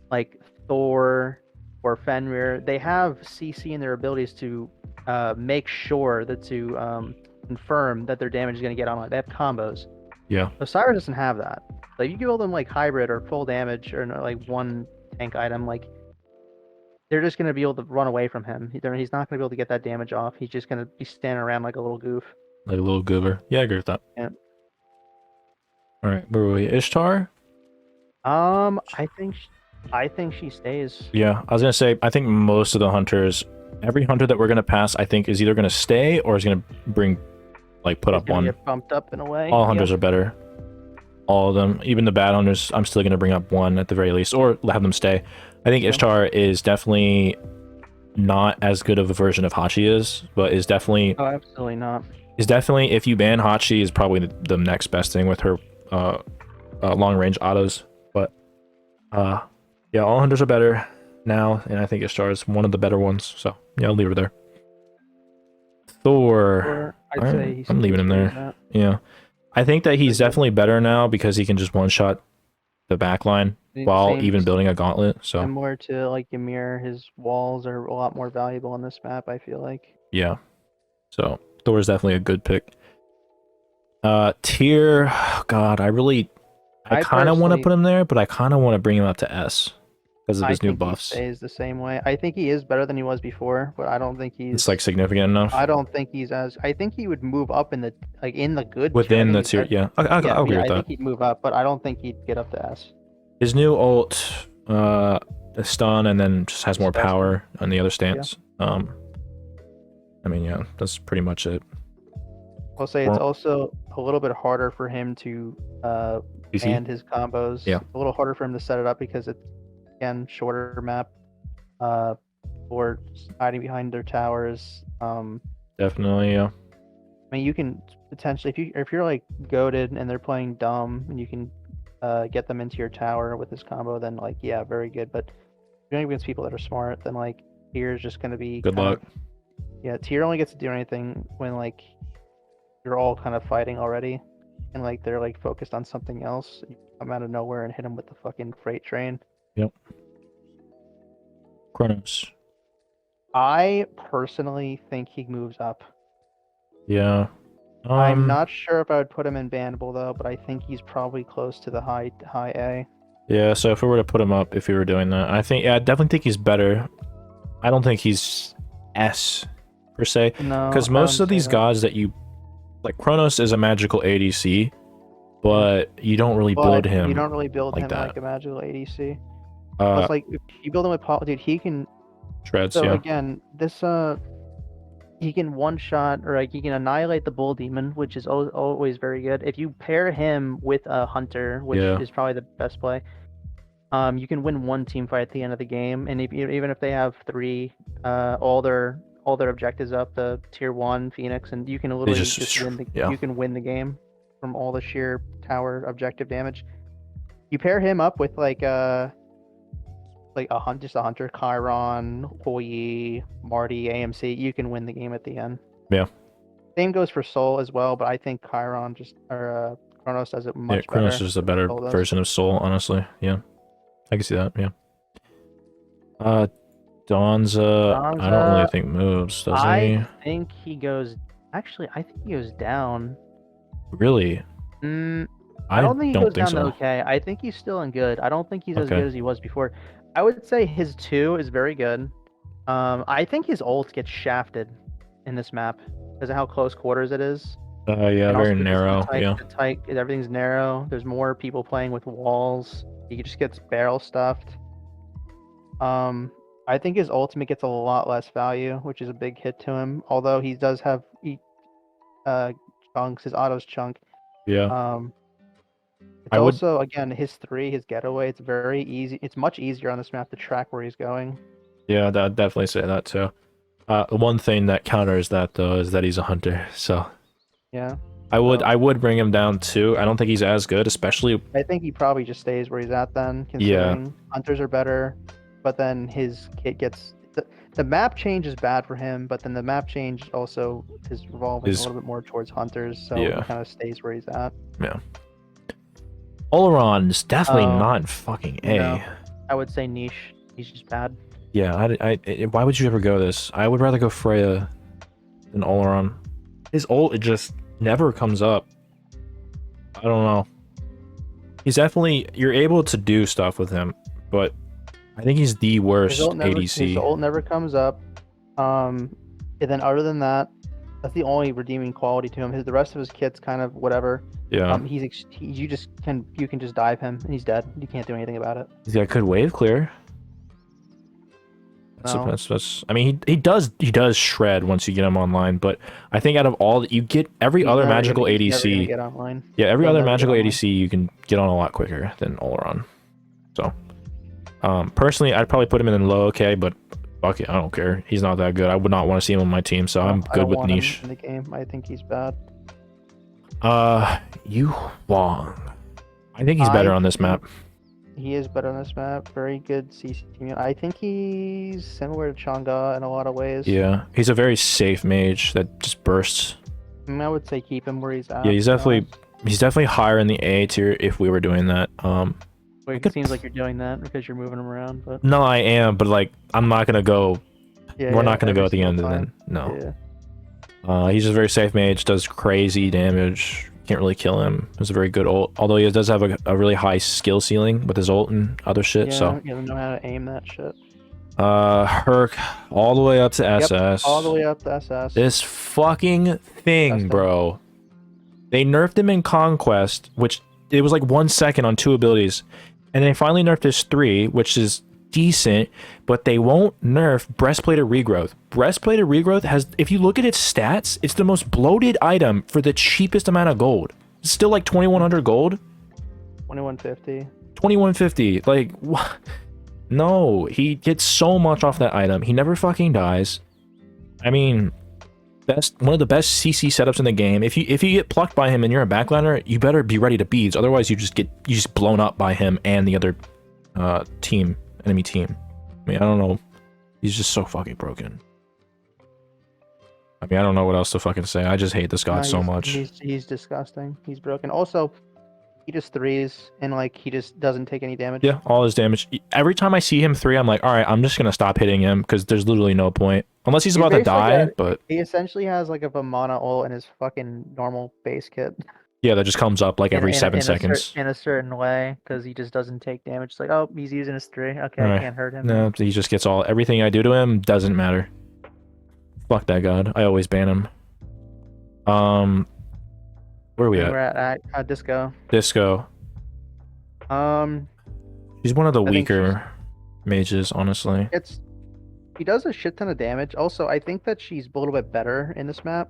like Thor or Fenrir, they have CC in their abilities to make sure that to confirm that their damage is going to get online. They have combos. Yeah, Osiris doesn't have that. Like you give them like hybrid or full damage or like one tank item, like they're just going to be able to run away from him. He's not going to be able to get that damage off. He's just going to be standing around like a little goof. Like a little goober. Yeah, I agree with that. Yeah. All right, where were we? Ishtar? I think she stays. Yeah, I was going to say, I think most of the hunters, every hunter that we're going to pass, I think is either going to stay or is going to put up one. Get bumped up in a way. All hunters are better. all of them, even the bad hunters. I'm still gonna bring up one at the very least, or have them stay. I think Ishtar is definitely not as good of a version of Hachi is, but is definitely Oh, absolutely not. if you ban Hachi, is probably the next best thing with her long range autos. But yeah, all hunters are better now, and I think Ishtar is one of the better ones. So yeah, I'll leave her there. Thor, I'd say I'm leaving him there. Yeah, I think that he's definitely better now because he can just one shot the back line while even building a gauntlet. So similar to like Ymir, his walls are a lot more valuable on this map, I feel like. yeah, so Thor is definitely a good pick. Tier, God, I kind of want to put him there, but I kind of want to bring him up to S because of his new buffs. He stays the same way. I think he is better than he was before, but I don't think he's. It's like significant enough. I don't think he's as. I think he would move up in the good. Within the tier, yeah. I'll agree with that. I think he'd move up, but I don't think he'd get up to S. His new ult, the stun, and then just has more power on the other stance. Yeah. I mean, yeah, that's pretty much it. I'll say it's also a little bit harder for him to land his combos. Yeah. A little harder for him to set it up because it's, again, shorter map, or hiding behind their towers. Definitely, yeah. I mean, you can potentially, if you're like goated and they're playing dumb, and you can get them into your tower with this combo, then like, yeah, very good. But if you're going against people that are smart, then like Tier is just going to be good luck. Yeah, Tier only gets to do anything when like you're all kind of fighting already, and like they're like focused on something else. You come out of nowhere and hit them with the fucking freight train. Yep. Kronos. I personally think he moves up. Yeah. I'm not sure if I would put him in bannable though, but I think he's probably close to the high A. Yeah, so if we were to put him up, if we were doing that, I definitely think he's better. I don't think he's S per se, because most of these gods that you like, Kronos is a magical ADC, but you don't really build him. You don't really build him like a magical ADC. Plus, like if you build him with Paul, dude, he can shreds. So yeah. Again, this he can one shot, or like he can annihilate the bull demon, which is always very good. If you pair him with a hunter, which is probably the best play, you can win one team fight at the end of the game. And even if they have three, all their objectives up, the tier 1 Phoenix, and you can literally just win the you can win the game from all the sheer tower objective damage. You pair him up with like a hunter, Chiron, Hou Yi, Marty, AMC, you can win the game at the end. Yeah. Same goes for Soul as well, but I think Chiron Kronos does it much better. Kronos is a better version of Soul, honestly. Yeah. I can see that, yeah. Donza, I don't really think moves, does he? I think he goes down. Really? I don't think he goes down okay. I think he's still in good. I don't think he's as good as he was before. I would say his 2 is very good. I think his ult gets shafted in this map because of how close quarters it is. Yeah, very narrow. Tight, everything's narrow. There's more people playing with walls. He just gets barrel stuffed. I think his ultimate gets a lot less value, which is a big hit to him. Although he does have chunks, his autos chunk. Yeah. Again, his 3, his getaway, it's very easy. It's much easier on this map to track where he's going. Yeah, I'd definitely say that too. One thing that counters that though is that he's a hunter. So yeah, I would bring him down too. I don't think he's as good, especially. I think he probably just stays where he's at then. Considering hunters are better, but then his kit gets the map change is bad for him. But then the map change also is revolving a little bit more towards hunters, so he kind of stays where he's at. Yeah. Ullr is definitely not in fucking A. No, I would say niche. He's just bad. Yeah, why would you ever go this? I would rather go Freya than Ullr. His ult, it just never comes up. I don't know. He's definitely, you're able to do stuff with him, but I think he's the worst ADC. His ult never comes up. And then other than that, that's the only redeeming quality to him. The rest of his kit's kind of whatever. Yeah. You can just dive him and he's dead. You can't do anything about it. He's got good wave clear. No. I mean, he does shred once you get him online, but I think out of all you get every other magical He's never gonna ADC, get online. yeah, every He'll other never get magical online. ADC you can get on a lot quicker than Ullr. So, personally, I'd probably put him in low OK, but fuck it, I don't care. He's not that good. I would not want to see him on my team, so I'm I good don't with want niche. him in the game. I think he's bad. Kuang. I think he's better on this map. He is better on this map. Very good CC team. I think he's similar to Chang'e in a lot of ways. Yeah, he's a very safe mage that just bursts. I would say keep him where he's at. Yeah, he's definitely higher in the A tier if we were doing that. It seems like you're doing that because you're moving him around, but No, I am, but like I'm not gonna go. yeah, We're not gonna every go at the end single of time. it. No. Yeah. He's just a very safe mage. Does crazy damage. Can't really kill him. It's a very good ult. Although he does have a really high skill ceiling with his ult and other shit. Yeah, So you know how to aim that shit. Herc all the way up to SS. All the way up to SS. This fucking thing, Disgusting. bro. They nerfed him in Conquest, which it was like 1 second on 2 abilities. And they finally nerfed his 3, which is decent, but they won't nerf Breastplate of Regrowth. Breastplate of Regrowth has, if you look at its stats, it's the most bloated item for the cheapest amount of gold. It's still like 2100 gold. 2150. 2150. Like, what? No, he gets so much off that item. He never fucking dies. I mean, one of the best CC setups in the game. If you get plucked by him and you're a backliner, you better be ready to beads. Otherwise, you just blown up by him and the other enemy team. I mean, I don't know. He's just so fucking broken. I mean, I don't know what else to fucking say. I just hate this god so much. He's disgusting. He's broken. Also, he just threes and like he just doesn't take any damage. Yeah, all his damage. Every time I see him 3, I'm like, all right, I'm just gonna stop hitting him because there's literally no point unless he's about to die. But he essentially has like a Vamana ult in his fucking normal base kit. yeah, that just comes up like every 7 seconds. In a certain way, because he just doesn't take damage. It's like, oh, he's using his 3. Okay, Right. I can't hurt him. No, he just gets everything I do to him doesn't matter. Fuck that god. I always ban him. Where are we at? We're at Disco. Disco. He's one of the I think weaker mages, honestly. He does a shit ton of damage. Also, I think that she's a little bit better in this map,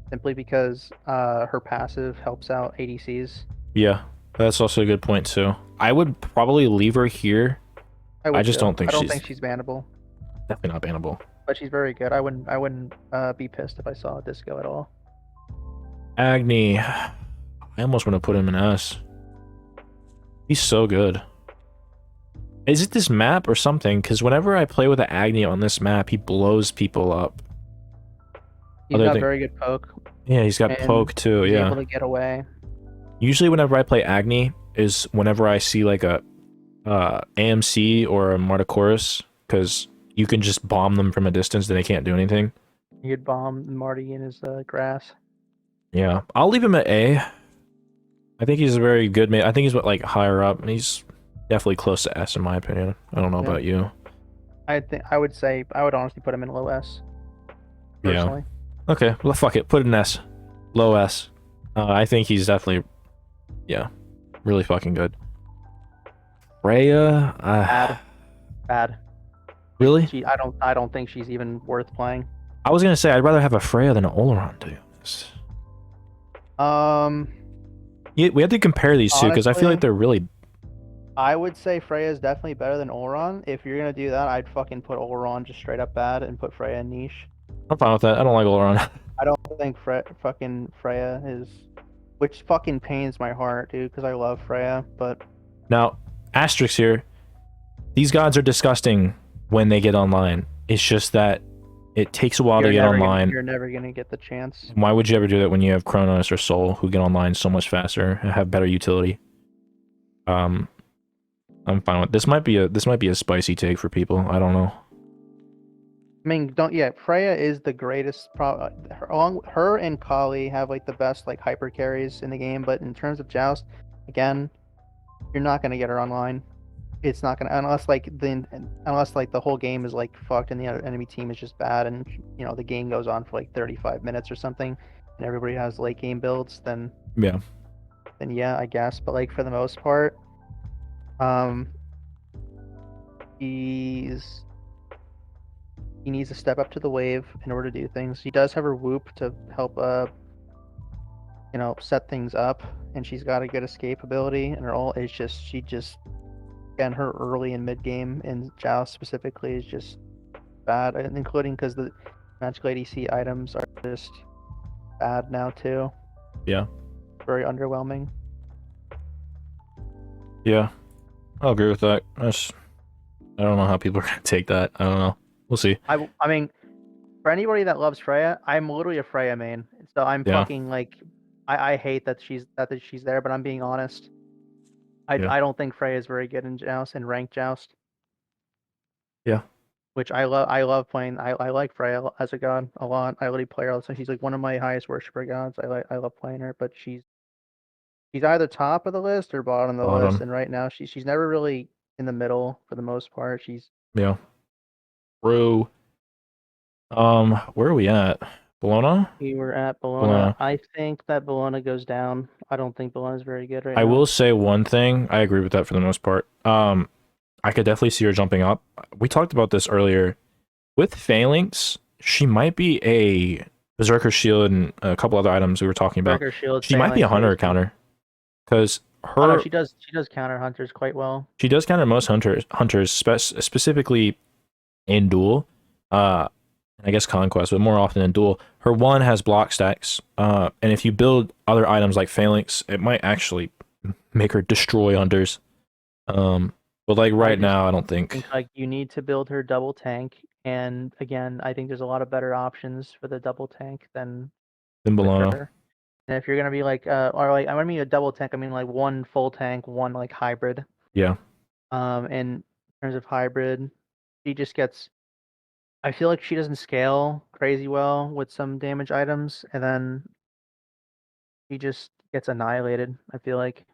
simply because her passive helps out ADCs. Yeah, that's also a good point too. I would probably leave her here. I just don't think she's bannable. Definitely not bannable. But she's very good. I wouldn't be pissed if I saw a Disco at all. Agni. I almost want to put him in S. He's so good. Is it this map or something? Because whenever I play with an Agni on this map, he blows people up. He's got very good poke. Yeah, he's got poke too. He's Yeah. able to get away. Usually, whenever I play Agni, is whenever I see like a AMC or a Martichorus, because you can just bomb them from a distance and they can't do anything. You could bomb Marty in his grass. Yeah, I'll leave him at A. I think he's a very good man. I think he's like higher up, and he's definitely close to S in my opinion. I don't know about you. I would honestly put him in low S. Personally. Yeah. Okay. Well, fuck it. Put an S. Low S. I think he's definitely, yeah, really fucking good. Freya. Bad. Really? I don't think she's even worth playing. I was gonna say I'd rather have a Freya than an Ullr, to be honest. Yeah, we have to compare these two because I feel like they're really. I would say Freya is definitely better than Ullr. If you're gonna do that, I'd fucking put Ullr just straight up bad and put Freya in niche. I'm fine with that. I don't like Ullr. I don't think fucking Freya is, which fucking pains my heart, dude, because I love Freya. But now, asterisk here. These gods are disgusting when they get online. It's just that it takes a while to get online. You're never gonna get the chance. Why would you ever do that when you have Kronos or Sol who get online so much faster and have better utility? I'm fine with this. Might be a spicy take for people. I don't know. I mean, Freya is the greatest. Her and Kali have like the best like hyper carries in the game. But in terms of Joust, again, you're not gonna get her online. It's not gonna unless the whole game is like fucked and the enemy team is just bad and the game goes on for like 35 minutes or something and everybody has late game builds. Then yeah, I guess. But like for the most part, he needs to step up to the wave in order to do things. He does have her whoop to help set things up, and she's got a good escape ability, and her ult is again, her early and mid game in Joust specifically is just bad, including because the magical ADC items are just bad now too. Yeah. Very underwhelming. Yeah. I'll agree with that. I don't know how people are gonna take that. I don't know. We'll see. I mean, for anybody that loves Freya, I'm literally a Freya main. So I'm fucking like, I hate that she's there, but I'm being honest. I don't think Freya is very good in Joust and ranked Joust. Yeah. Which I love playing. I like Freya as a god a lot. I literally play her all the time. She's like one of my highest worshiper gods. I love playing her, but she's either top of the list or bottom of the list. And right now she's never really in the middle for the most part. She's True. Where are we at? Bologna? We were at Bologna. I think that Bologna goes down. I don't think Bologna is very good right now. I will say one thing. I agree with that for the most part. I could definitely see her jumping up. We talked about this earlier. With Phalanx, she might be a Berserker Shield and a couple other items we were talking about. Shield, she might be a hunter counter. Because her... she does counter hunters quite well. She does counter most hunters specifically in duel. I guess conquest, but more often in duel. Her one has block stacks, and if you build other items like Phalanx, it might actually make her destroy hunters. But like right now, I don't think like you need to build her double tank, and again, I think there's a lot of better options for the double tank than Bologna. And if you're gonna be like, or like, I don't mean a double tank, I mean like one full tank, one like hybrid. Yeah. And in terms of hybrid, she just gets. I feel like she doesn't scale crazy well with some damage items, and then she just gets annihilated. I feel like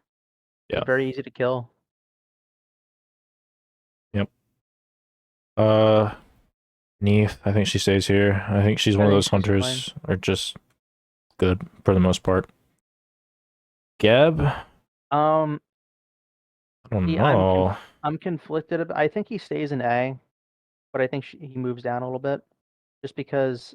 it's very easy to kill. Yep. Neith, I think she stays here. I think she's one of those hunters are just good for the most part. Geb? I don't know. I'm conflicted. I think he stays in A, but I think he moves down a little bit, just because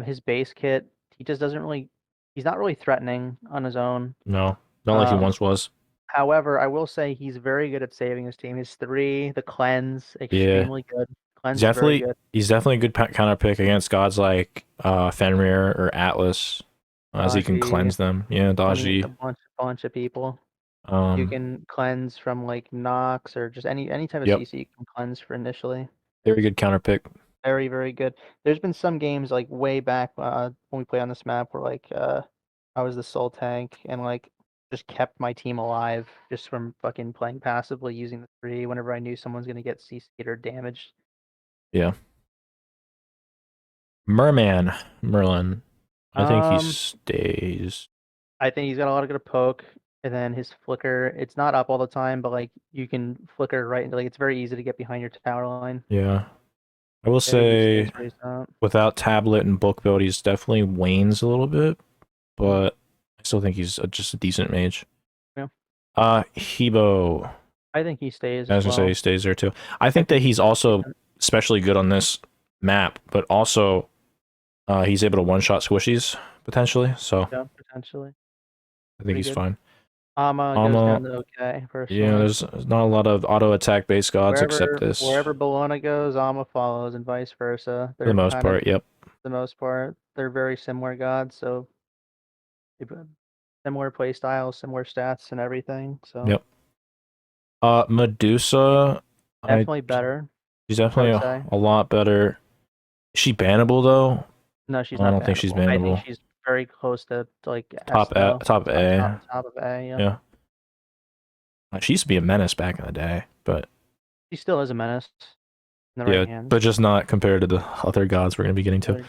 his base kit, he just doesn't really. He's not really threatening on his own. No, not like he once was. However, I will say he's very good at saving his team. His 3, the cleanse, extremely good. Cleanse is very good. He's definitely a good counter pick against gods like Fenrir or Atlas, as he can cleanse them. Yeah, Daji. A bunch of people. You can cleanse from like Nox or just any type of CC you can cleanse for initially. Very good counter pick. Very, very good. There's been some games like way back when we played on this map where like I was the soul tank and like just kept my team alive just from fucking playing passively using the 3 whenever I knew someone's gonna get CC'd or damaged. Yeah. Merlin. I think he stays. I think he's got a lot of good poke, and then his flicker. It's not up all the time, but like you can flicker right into, like, it's very easy to get behind your tower line. Yeah. I will say, without tablet and book build, he's definitely wanes a little bit, but I still think he's just a decent mage. Yeah. Hebo. I think he stays. I was gonna say he stays there too. I think that he's also especially good on this map, but also he's able to one-shot squishies potentially. So yeah, potentially. I think he's fine. Amma goes down to okay. Personally. Yeah, there's not a lot of auto attack based gods except this. Wherever Bologna goes, Amma follows, and vice versa. For the most part, yep. For the most part, they're very similar gods, so similar play styles, similar stats, and everything. So yep. Medusa. Definitely better. She's definitely a lot better. Is she bannable though? No, she's not. I don't think she's bannable. I think she's very close to like top A. Top of A, yeah. She used to be a menace back in the day, but she still is a menace. In the right hand. But just not compared to the other gods we're gonna be getting to.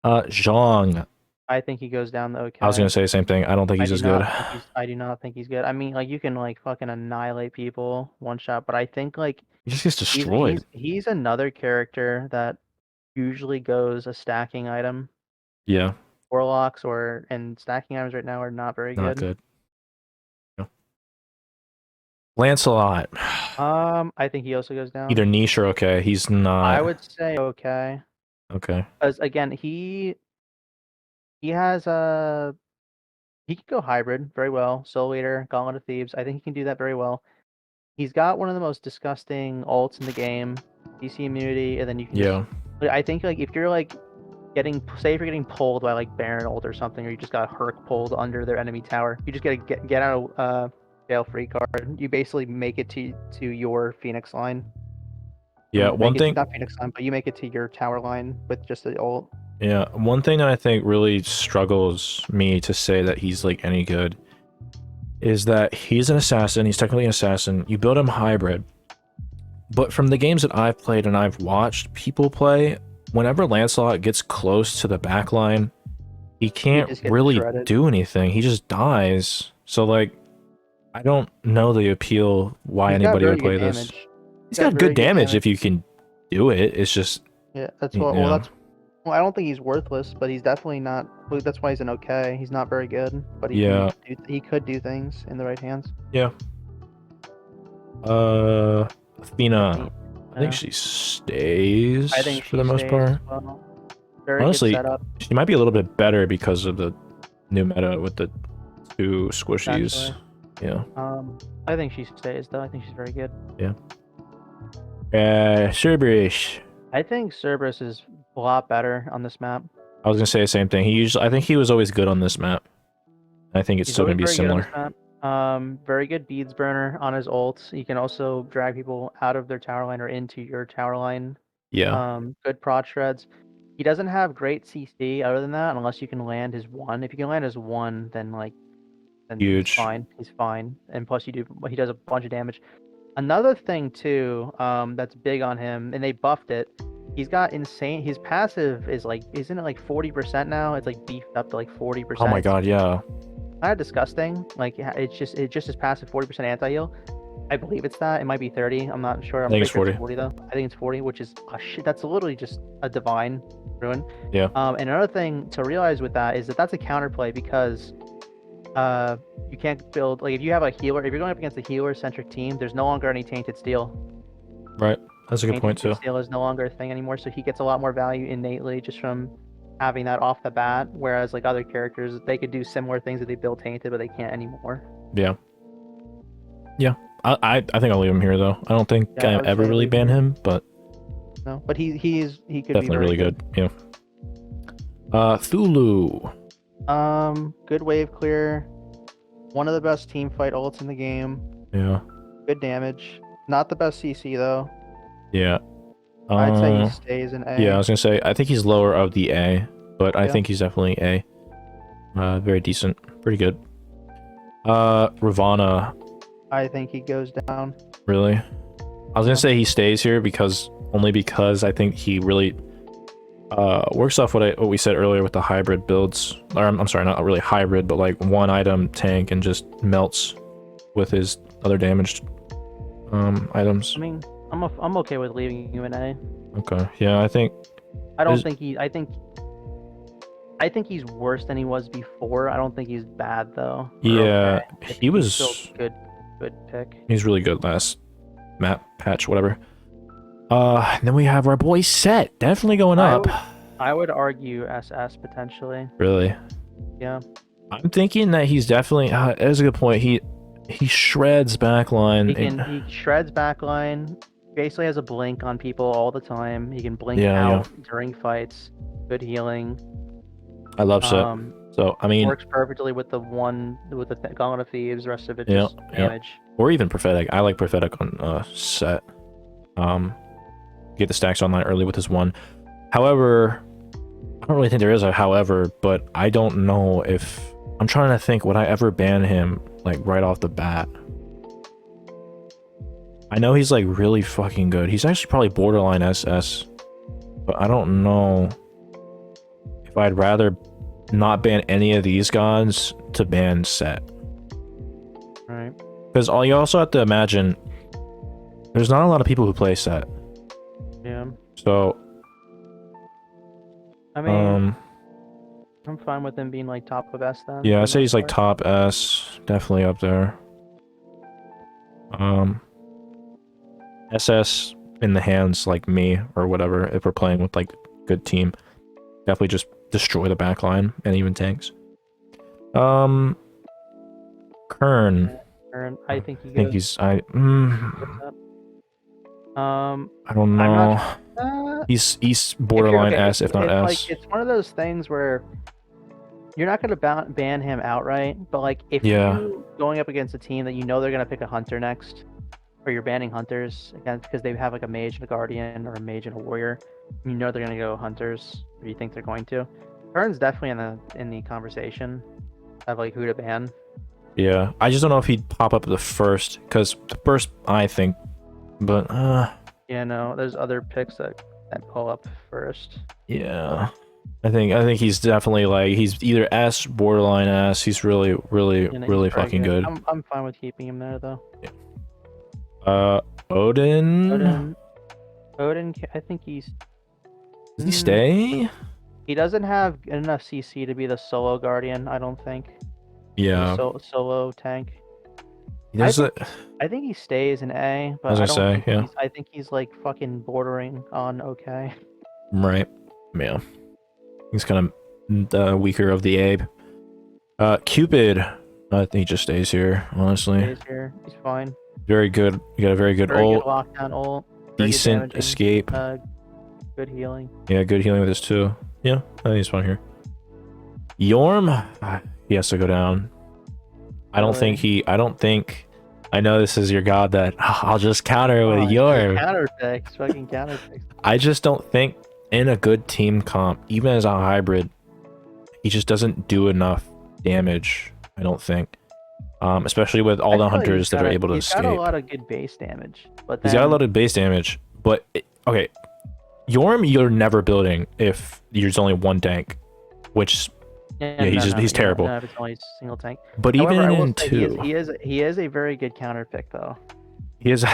Zhong. I think he goes down the okay. I was gonna say the same thing. I don't think he's as good. I do not think he's good. I mean, like you can like fucking annihilate people one shot, but I think like he just gets destroyed. He's another character that usually goes a stacking item. Yeah. Warlocks and stacking items right now are not very good. Not good. Lancelot. I think he also goes down. Either niche or okay. He's not. I would say okay. Okay. Because again, he has a he can go hybrid very well. Soul Eater, Gauntlet of Thebes. I think he can do that very well. He's got one of the most disgusting ults in the game, DC immunity, and then you can Yeah. just. I think like if you're like say if you're getting pulled by like Baron ult or something, or you just got Herc pulled under their enemy tower, you just get out of jail free card. You basically make it to your Phoenix line. Yeah. One thing. Not Phoenix line, but you make it to your tower line with just the ult. Yeah. One thing that I think really struggles me to say that he's like any good is that he's an assassin. He's technically an assassin. You build him hybrid, but from the games that I've played and I've watched people play, whenever Lancelot gets close to the backline, he can't really do anything. He just dies. So like, I don't know the appeal why anybody would play this. He's got good damage if you can do it. It's just that's what. Well, I don't think he's worthless, but he's definitely not. That's why he's an okay. He's not very good, but he could do things in the right hands. Yeah. Athena. I think she stays for the most part. Well. Very Honestly, good setup. She might be a little bit better because of the new meta with the two squishies. Yeah. I think she stays though. I think she's very good. Yeah. Cerberus. I think Cerberus is a lot better on this map. I was gonna say the same thing. I think he was always good on this map. I think it's still gonna be similar. Very good beads burner on his ult. He can also drag people out of their tower line or into your tower line. Yeah. Good prod shreds. He doesn't have great CC other than that, unless you can land his one. If you can land his one, then huge. He's fine. He's fine. And plus he does a bunch of damage. Another thing too, that's big on him, and they buffed it. He's got insane. His passive is like, isn't it like 40% now? It's like beefed up to like 40%. Oh my god, yeah. Kind of disgusting. Like it's just his passive 40% anti heal. I believe it's that. It might be 30. I'm not sure. I think it's 40. 40 though. I think it's 40, which is shit. That's literally just a divine ruin. Yeah. And another thing to realize with that is that that's a counterplay because you can't build like if you have a healer. If you're going up against a healer centric team, there's no longer any tainted steel. Right. That's a good point too. Steel is no longer a thing anymore, so he gets a lot more value innately just from having that off the bat. Whereas like other characters, they could do similar things that they build tainted, but they can't anymore. Yeah. Yeah. I think I'll leave him here though. I don't think I ever really ban him, but no. But he could definitely be really good. Yeah. Thulu. Good wave clear. One of the best team fight ults in the game. Yeah. Good damage. Not the best CC though. Yeah. I'd say he stays in A. Yeah, I was gonna say I think he's lower of the A, but I think he's definitely A. Very decent, pretty good. Ravana. I think he goes down. Really? I was gonna say he stays here only because I think he really works off what we said earlier with the hybrid builds. Or I'm sorry, not really hybrid, but like one item tank and just melts with his other damaged items. I mean, I'm okay with leaving you in A. Okay. Yeah, I think he's worse than he was before. I don't think he's bad though. Yeah, okay. he was still good pick. He's really good last map patch, whatever. And then we have our boy Set, definitely going up. I would argue SS potentially. Really? Yeah. I'm thinking that he's definitely. That's a good point. He shreds backline. He shreds backline. Basically has a blink on people all the time. He can blink out during fights. Good healing. I love Set. So I mean, works perfectly with the Gauntlet of Thieves. The rest of it just damage. Or even prophetic. I like prophetic on Set. Get the stacks online early with his one. However, I don't really think there is a however, but I don't know if I'm trying to think would I ever ban him like right off the bat. I know he's like really fucking good. He's actually probably borderline SS, but I don't know if I'd rather not ban any of these gods to ban Set. Right. Because you also have to imagine there's not a lot of people who play Set. Yeah. So I mean, I'm fine with him being like top of S then. Yeah, I'd say he's like top S, definitely up there. SS in the hands like me or whatever, if we're playing with like good team, definitely just destroy the back line and even tanks. Kern. I think he I think goes. he's I don't I'm know. not. He's borderline S, if not it's S. like it's one of those things where you're not going to ban him outright, but like if Yeah. you going up against a team that you know they're going to pick a hunter next, or you're banning hunters again because they have like a mage and a guardian or a mage and a warrior, and you know they're going to go hunters, or you think they're going to. Kern's definitely in the conversation of like who to ban. Yeah, I just don't know if he'd pop up the first, because the first I think, but yeah, no, there's other picks that pull up first. Yeah, I think he's definitely like he's either S, borderline S. He's really fucking good. I'm fine with keeping him there though. Yeah. Odin. I think he's. Does he stay? He doesn't have enough CC to be the solo guardian, I don't think. Yeah. Solo tank. I think he stays in A, but I think he's like fucking bordering on okay. Right. Yeah. He's kind of the weaker of the Abe. Cupid. I think he just stays here, honestly. Stays here. He's fine. Very good. You got a very good ult. Lockdown ult. Decent escape. Good healing. Yeah, good healing with this too. Yeah, I think he's fine here. Yorm, he has to go down. I don't think. I know this is your god that I'll just counter with Yorm. Fucking counter picks. I just don't think in a good team comp, even as a hybrid, he just doesn't do enough damage. I don't think. Especially with all the hunters that are able to escape. He's got a lot of good base damage, but he's got a lot of base damage. But okay, Yorm, you're never building if there's only one tank, which he's terrible. No, it's only single tank. But however, even in two, he is a very good counter pick though. He is,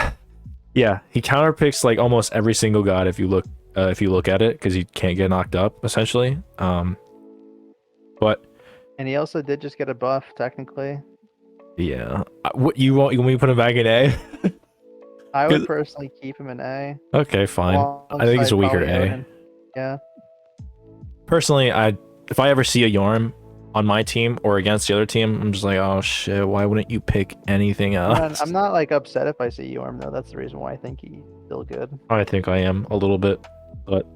yeah. He counter picks like almost every single god if you look at it, because he can't get knocked up essentially. But and he also did just get a buff technically. Yeah. What you want me to put him back in A? I would personally keep him in A. Okay, fine. I think he's a weaker A. Yeah. Personally, if I ever see a Yorm on my team or against the other team, I'm just like, oh shit, why wouldn't you pick anything else? I'm not like upset if I see Yorm though. That's the reason why I think he's still good. I think I am a little bit, but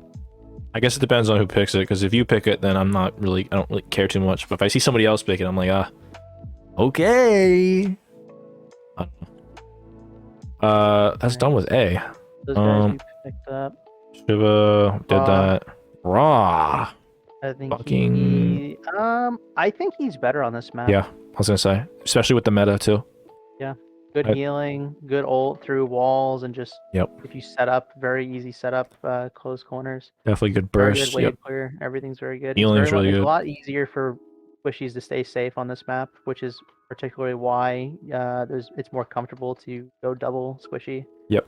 I guess it depends on who picks it, because if you pick it, then I don't really care too much. But if I see somebody else pick it, I'm like, okay. That's done with A. Those guys you picked up. Shiva did that. Raw. I think I think he's better on this map. Yeah, I was gonna say, especially with the meta too. Yeah, good healing, good ult through walls, and just if you set up, very easy setup, close corners. Definitely good burst. Very good wave clear. Everything's very good. Healing's really good. It's a lot easier for squishies to stay safe on this map, which is particularly why it's more comfortable to go double squishy. Yep.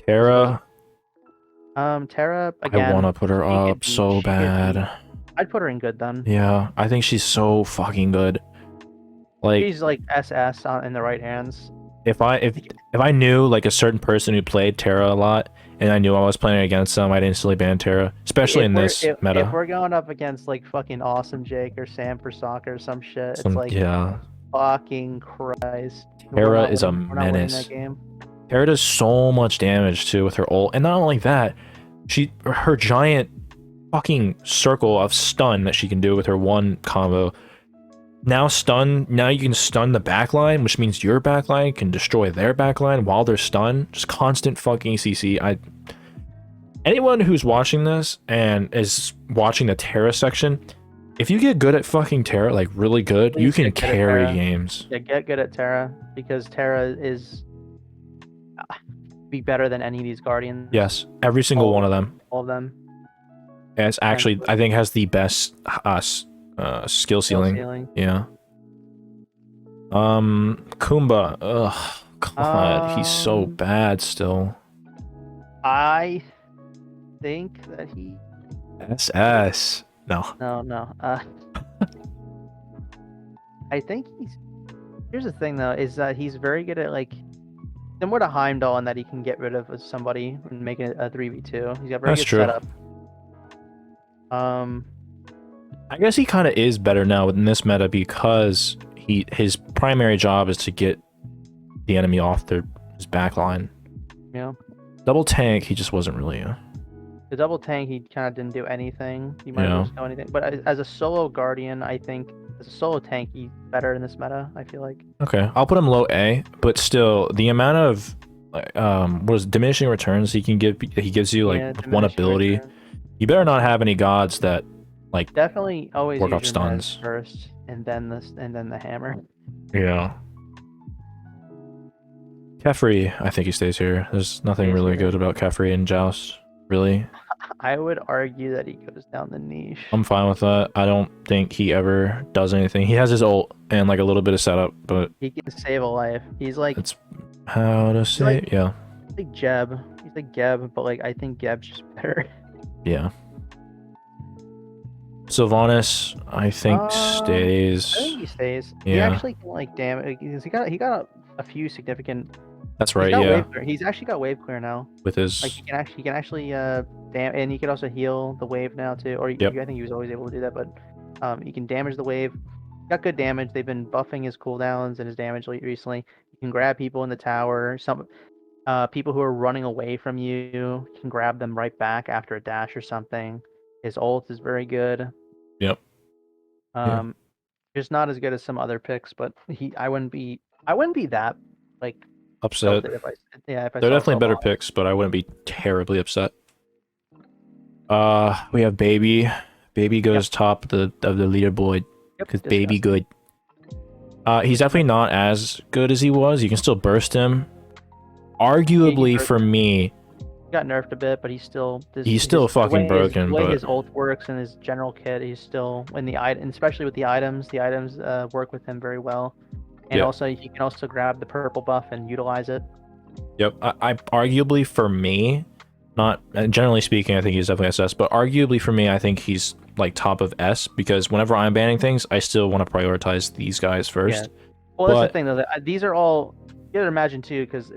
Terra. Terra again. I want to put her up so bad. I'd put her in good then. Yeah, I think she's so fucking good. Like she's like SS in the right hands. If I knew like a certain person who played Terra a lot, and I knew I was playing against them, I'd instantly ban Terra, especially in this meta. If we're going up against like fucking Awesome Jake or Sam for Soccer or some shit, it's like fucking Christ. Terra is a menace. Terra does so much damage too with her ult, and not only that, her giant fucking circle of stun that she can do with her one combo. Now you can stun the backline, which means your backline can destroy their backline while they're stunned. Just constant fucking CC. Anyone who's watching this and is watching the Terra section, if you get good at fucking Terra, like really good, you can carry games. Yeah, get good at Terra, because Terra is be better than any of these guardians. Yes, every single one of them. All of them. Yeah, it's actually, I think, has the best skill ceiling. Yeah. Kumba. Ugh. God, he's so bad still. I think that he. SS. No. No. I think he's Here's the thing though, is that he's very good at like similar to Heimdall in that he can get rid of somebody and make it a 3v2. He's got very That's good true. setup. I guess he kind of is better now in this meta because his primary job is to get the enemy off his back line. Yeah. Double tank, he just wasn't really. The double tank, he kind of didn't do anything. He might have just done anything. But as a solo guardian, I think as a solo tank, he's better in this meta. I feel like. Okay, I'll put him low A, but still, the amount of what is it, diminishing returns he gives you like with one ability. Return. You better not have any gods that like definitely always work use off your stuns meds first, and then the hammer. Yeah. Kefri, I think he stays here. There's nothing Stays really here. good about Kefri in Joust, really. I would argue that he goes down the niche. I'm fine with that. I don't think he ever does anything. He has his ult and like a little bit of setup, but He can save a life. He's like it's how to say like- yeah. he's like Jeb. He's like Geb, but like I think Geb's just better. Yeah. Sylvanas, I think stays. I think he stays. Yeah. He actually can like damage. He got a few significant. That's right, He's got yeah. Wave clear. He's actually got wave clear now. With his Like he can actually and he can also heal the wave now too. Or Yep. I think he was always able to do that, but he can damage the wave. Got good damage. They've been buffing his cooldowns and his damage recently. You can grab people in the tower. Some people who are running away from you can grab them right back after a dash or something. His ult is very good. Yep. Yeah. Just not as good as some other picks, but I wouldn't be that like upset. if I They're saw definitely better Sylvanas. picks, but I wouldn't be terribly upset. We have Baby. Baby goes top of the leaderboard Yep, because Baby disgusting. good. He's definitely not as good as he was. You can still burst him. Arguably burst for me, He got nerfed a bit, but he's still fucking broken, The way but- his ult works and his general kit, he's still in the item, especially with the items. The items work with him very well, and Yeah. also he can also grab the purple buff and utilize it. Yep. I arguably for me, not generally speaking, I think he's definitely SS, but arguably for me, I think he's like top of S because whenever I'm banning things, I still want to prioritize these guys first. Well, that's But- the thing though. That these are all you gotta imagine too, because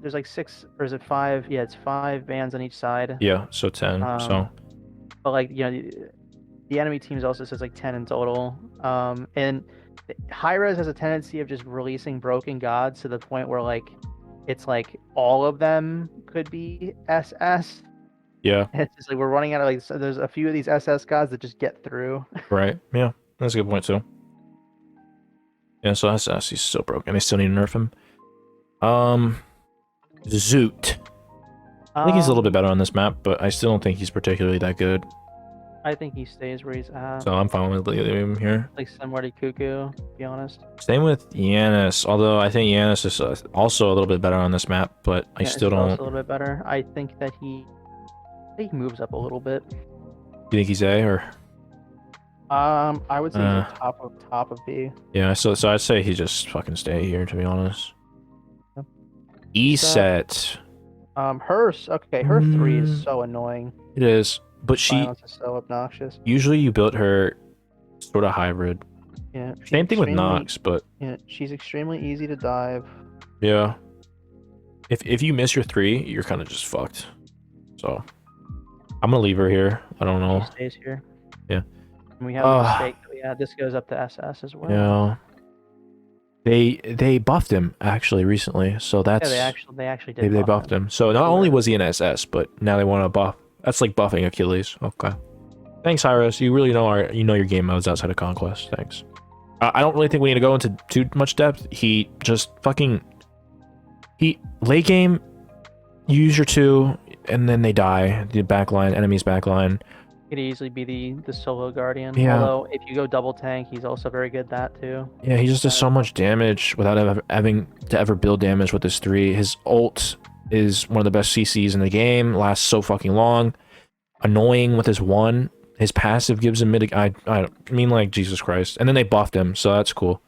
there's like 6 or is it 5? Yeah, it's 5 bans on each side. Yeah, so 10. So But like the enemy teams also says like 10 in total. And Hi-Rez has a tendency of just releasing broken gods to the point where like it's like all of them could be SS. yeah, It's just like we're running out of like so there's a few of these SS gods that just get through. right. Yeah, that's a good point too. Yeah, so SS, he's still broken. They still need to nerf him. Zoot. I think he's a little bit better on this map, but I still don't think he's particularly that good. I think he stays where he's at. So I'm fine with leaving him here. Like similar to Cuckoo, to be honest. Same with Yanis, although I think Yanis is also a little bit better on this map, but I Yeah, still it's don't. also a little bit better. I think that he moves up a little bit. You think he's A or? I would say he's like top of B. Yeah, so I'd say he just fucking stay here, to be honest. Yep. E So- set. Her 3 is Mm. so annoying. It is, but she Violence is so obnoxious. usually you built her sort of hybrid. Yeah. she's Same thing with extremely- Nox, but Yeah, she's extremely easy to dive. yeah. If you miss your 3, you're kind of just fucked. So I'm gonna leave her here. I don't know. She stays here. Yeah. And we have a mistake. Yeah, this goes up to SS as well. Yeah. They buffed him actually recently, so that's Yeah, they actually did. they buff buffed him. So not only was he an SS, but now they want to buff. That's like buffing Achilles. Okay. Thanks, Cyrus. You really know your game modes outside of Conquest. Thanks. I don't really think we need to go into too much depth. He just fucking late game. You use your 2, and then they die. The backline, enemy's backline. Could easily be the solo guardian. Yeah. Although if you go double tank, he's also very good at that too. Yeah, he just does so much damage without having to ever build damage with his 3. His ult is one of the best CCs in the game. Lasts so fucking long. Annoying with his 1. His passive gives him I mean, like, Jesus Christ. And then they buffed him, so that's cool.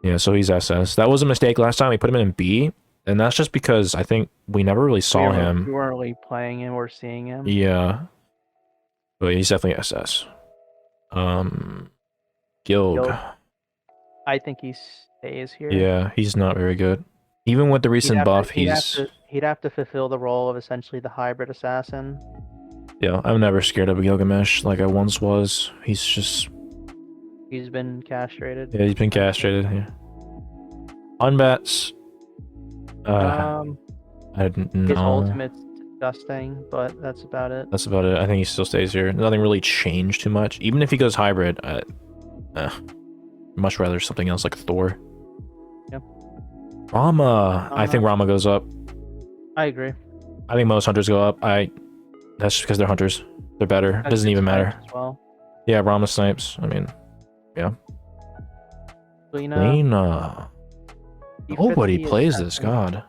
Yeah, so he's SS. That was a mistake last time. We put him in B, and that's just because I think we never really saw him. We weren't really playing him or seeing him. Yeah. But he's definitely SS. Gilg. I think he's stays here. Yeah, he's not very good. Even with the recent buff, he'd have to fulfill the role of essentially the hybrid assassin. Yeah, I'm never scared of a Gilgamesh like I once was. He's been castrated. Yeah, he's been castrated. Yeah. Hunz Batz. I didn't know. His ultimate's disgusting, but that's about it. That's about it. I think he still stays here. Nothing really changed too much. Even if he goes hybrid, much rather something else like Thor. Yep. Rama. I think Rama goes up. I agree. I think most hunters go up. That's just because they're hunters. They're better. Doesn't even matter. As well. Yeah, Rama snipes. I mean, yeah. Lena. Nobody plays this, God.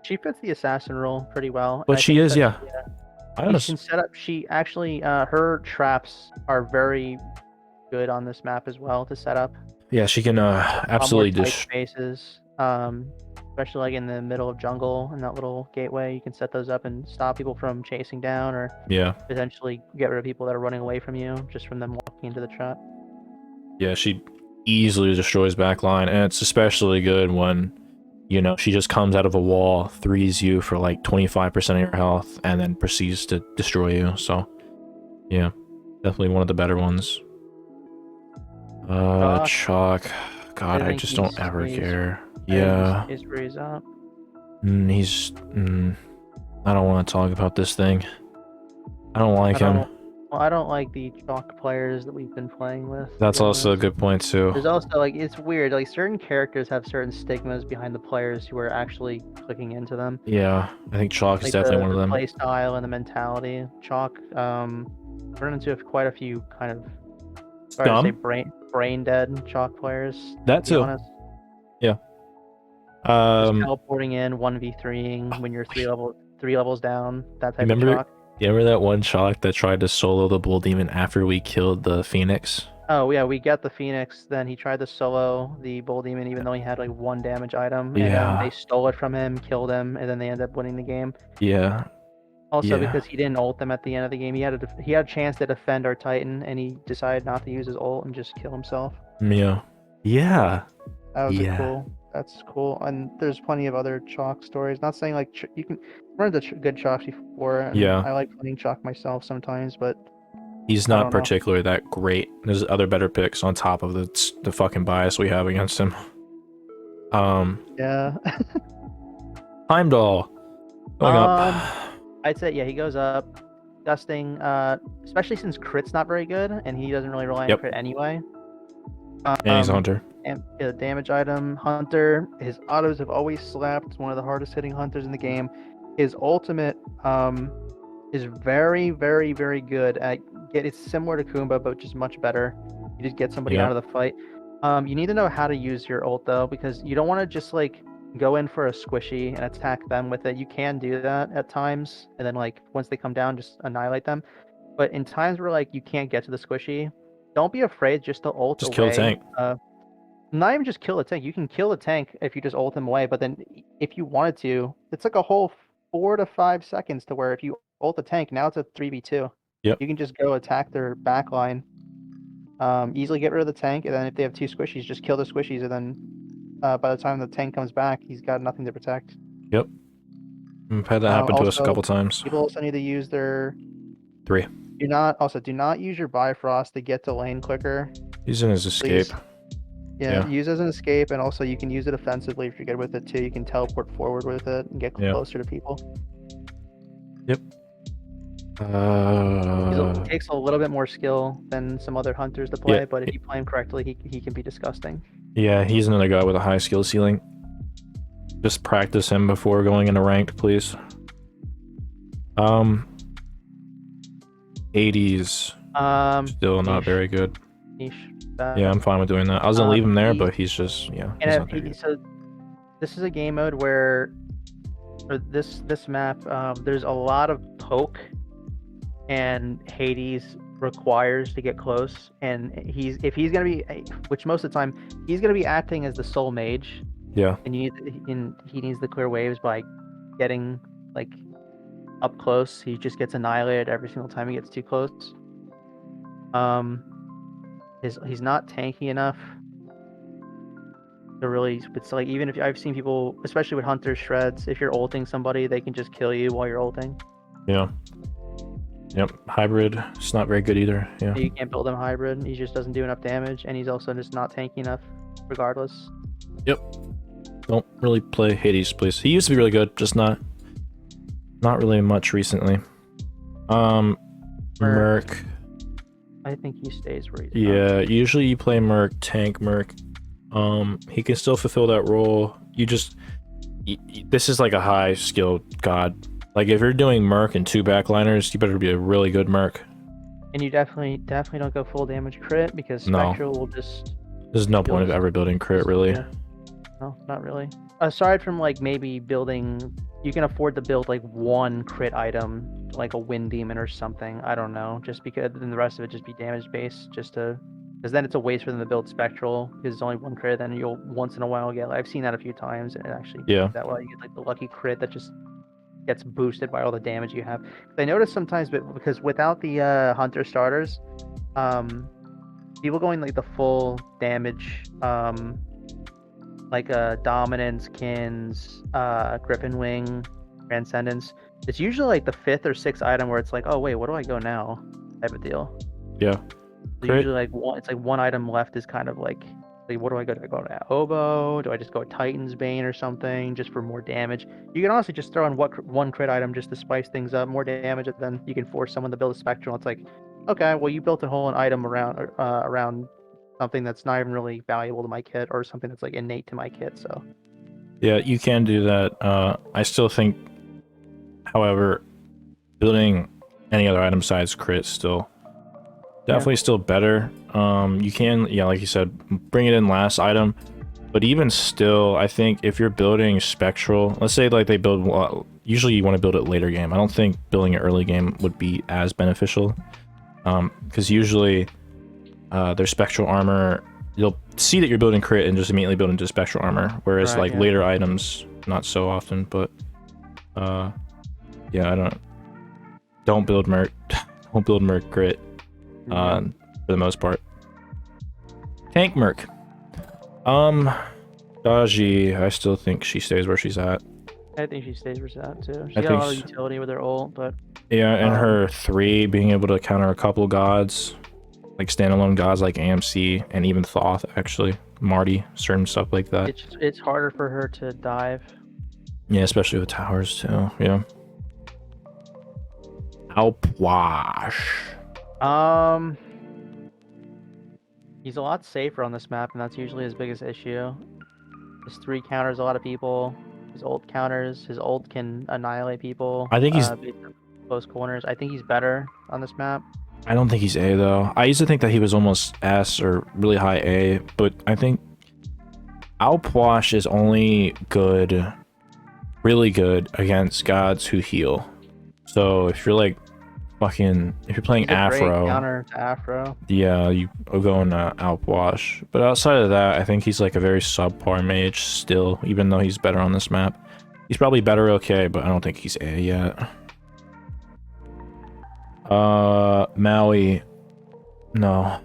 She fits the assassin role pretty well. But she is, yeah. She can set up. She actually, her traps are very good on this map as well to set up. Yeah, she can absolutely just spaces. Especially like in the middle of jungle and that little gateway, you can set those up and stop people from chasing down, or potentially get rid of people that are running away from you just from them walking into the trap. Yeah, she easily destroys backline, and it's especially good when, you know, she just comes out of a wall, threes you for like 25% of your health, and then proceeds to destroy you. So, yeah, definitely one of the better ones. Chalk. God, I just don't ever care. Yeah. He's raised up. I don't want to talk about this thing. I don't like him. Well, I don't like the chalk players that we've been playing with. That's also a good point too. There's also like, it's weird, like certain characters have certain stigmas behind the players who are actually clicking into them. Yeah, I think chalk is definitely one of them. The play style and the mentality. Chalk run into quite a few kind of brain dead chalk players. That too. Yeah. Just teleporting in, 1v3ing when you're three levels down, that type of chalk. You remember that one chalk that tried to solo the bull demon after we killed the phoenix? Oh yeah, we got the phoenix, then he tried to solo the bull demon even though he had like 1 damage item. And they stole it from him, killed him, and then they ended up winning the game. Yeah. Also because he didn't ult them at the end of the game. He had a chance to defend our Titan, and he decided not to use his ult and just kill himself. Yeah. Yeah. That was cool. That's cool. And there's plenty of other chalk stories. Not saying like you can run into good chalk before. And I like playing chalk myself sometimes, but he's not particularly that great. There's other better picks on top of the fucking bias we have against him. Yeah. Heimdall going up. I'd say he goes up. Disgusting, especially since crit's not very good, and he doesn't really rely on crit anyway. And he's a hunter. And a damage item, hunter. His autos have always slapped. One of the hardest hitting hunters in the game. His ultimate is very, very, very good at it's similar to Kumba, but just much better. You just get somebody out of the fight. You need to know how to use your ult though, because you don't want to just like go in for a squishy and attack them with it. You can do that at times, and then like once they come down, just annihilate them. But in times where like you can't get to the squishy, don't be afraid just to ult away. Just kill a tank. Not even just kill a tank. You can kill a tank if you just ult him away, but then if you wanted to, it's like a whole 4 to 5 seconds to where if you ult the tank, now it's a 3v2. Yep. You can just go attack their backline, easily get rid of the tank, and then if they have 2 squishies, just kill the squishies, and then by the time the tank comes back, he's got nothing to protect. Yep. I've had that happen to us a couple times. People also need to use their... 3. Do not use your Bifrost to get to lane quicker. Use it as escape. Yeah, use it as an escape, and also you can use it offensively if you're good with it too. You can teleport forward with it and get closer to people. Yep. It takes a little bit more skill than some other hunters to play, but if you play him correctly, he can be disgusting. Yeah, he's another guy with a high skill ceiling. Just practice him before going into ranked, please. 80s. Still not very good. Yeah, I'm fine with doing that. I was gonna leave him there, but he's just so this is a game mode where for this map, there's a lot of poke, and Hades requires to get close, and if he's gonna be, which most of the time he's gonna be acting as the sole mage. Yeah. And he needs to clear waves by getting like up close. He just gets annihilated every single time he gets too close. He's not tanky enough. They're really, it's like even if I've seen people, especially with hunter shreds, if you're ulting somebody, they can just kill you while you're ulting. Yeah. Yep. Hybrid. It's not very good either. Yeah. You can't build him hybrid. He just doesn't do enough damage, and he's also just not tanky enough, regardless. Yep. Don't really play Hades, please. He used to be really good, just not really much recently. Merc. I think he stays where he's Yeah, usually you play Merc, tank Merc. He can still fulfill that role. This is like a high skilled god. Like if you're doing Merc and 2 backliners, you better be a really good Merc. And you definitely don't go full damage crit, because Spectral will just... There's no point of ever building crit, really. Yeah. No, not really. Aside from like maybe building, you can afford to build like 1 crit item, like a Wind Demon or something. I don't know, just because then the rest of it just be damage based, because then it's a waste for them to build Spectral, because it's only 1 crit. Then you'll once in a while get. I've seen that a few times, and it actually that way you get like the lucky crit that just gets boosted by all the damage you have. I notice sometimes, because without the hunter starters, people going like the full damage, like Dominance, Kins, Griffin Wing, Transcendence, it's usually like the 5th or 6th item where it's like, oh wait, what do I go now? Type of deal. Yeah. So usually like it's like 1 item left is kind of like what do I go to? Do I go to Oboe? Do I just go Titan's Bane or something just for more damage? You can honestly just throw in 1 crit item just to spice things up, more damage, and then you can force someone to build a Spectral. It's like, okay, well you built a whole item around something that's not even really valuable to my kit, or something that's like innate to my kit. So yeah, you can do that. I still think, however, building any other item besides crit still definitely still better. You can, like you said, bring it in last item, but even still, I think if you're building Spectral, let's say like they build, usually you want to build it later game. I don't think building it early game would be as beneficial, because usually their Spectral armor, you'll see that you're building crit and just immediately build into Spectral armor, whereas later items, not so often. But yeah, don't build Merc, don't build Merc crit. For the most part. Tank Merc. Daji, I still think she stays where she's at. I think she stays where she's at too. She got a lot of utility with her ult, but yeah, and her 3 being able to counter a couple gods, like standalone gods like AMC and even Thoth, actually, Marty, certain stuff like that. It's harder for her to dive. Yeah, especially with towers too. Yeah. Alpwash. He's a lot safer on this map, and that's usually his biggest issue. His 3 counters a lot of people. His ult counters. His ult can annihilate people. I think he's close corners. I think he's better on this map. I don't think he's A though. I used to think that he was almost S or really high A, but I think Alpwash is only good, really good against gods who heal. So if you're like if you're playing Afro, counter to Afro, yeah, you go in Alpwash. But outside of that, I think he's like a very subpar mage still, even though he's better on this map. He's probably better, okay, but I don't think he's A yet. Maui, no,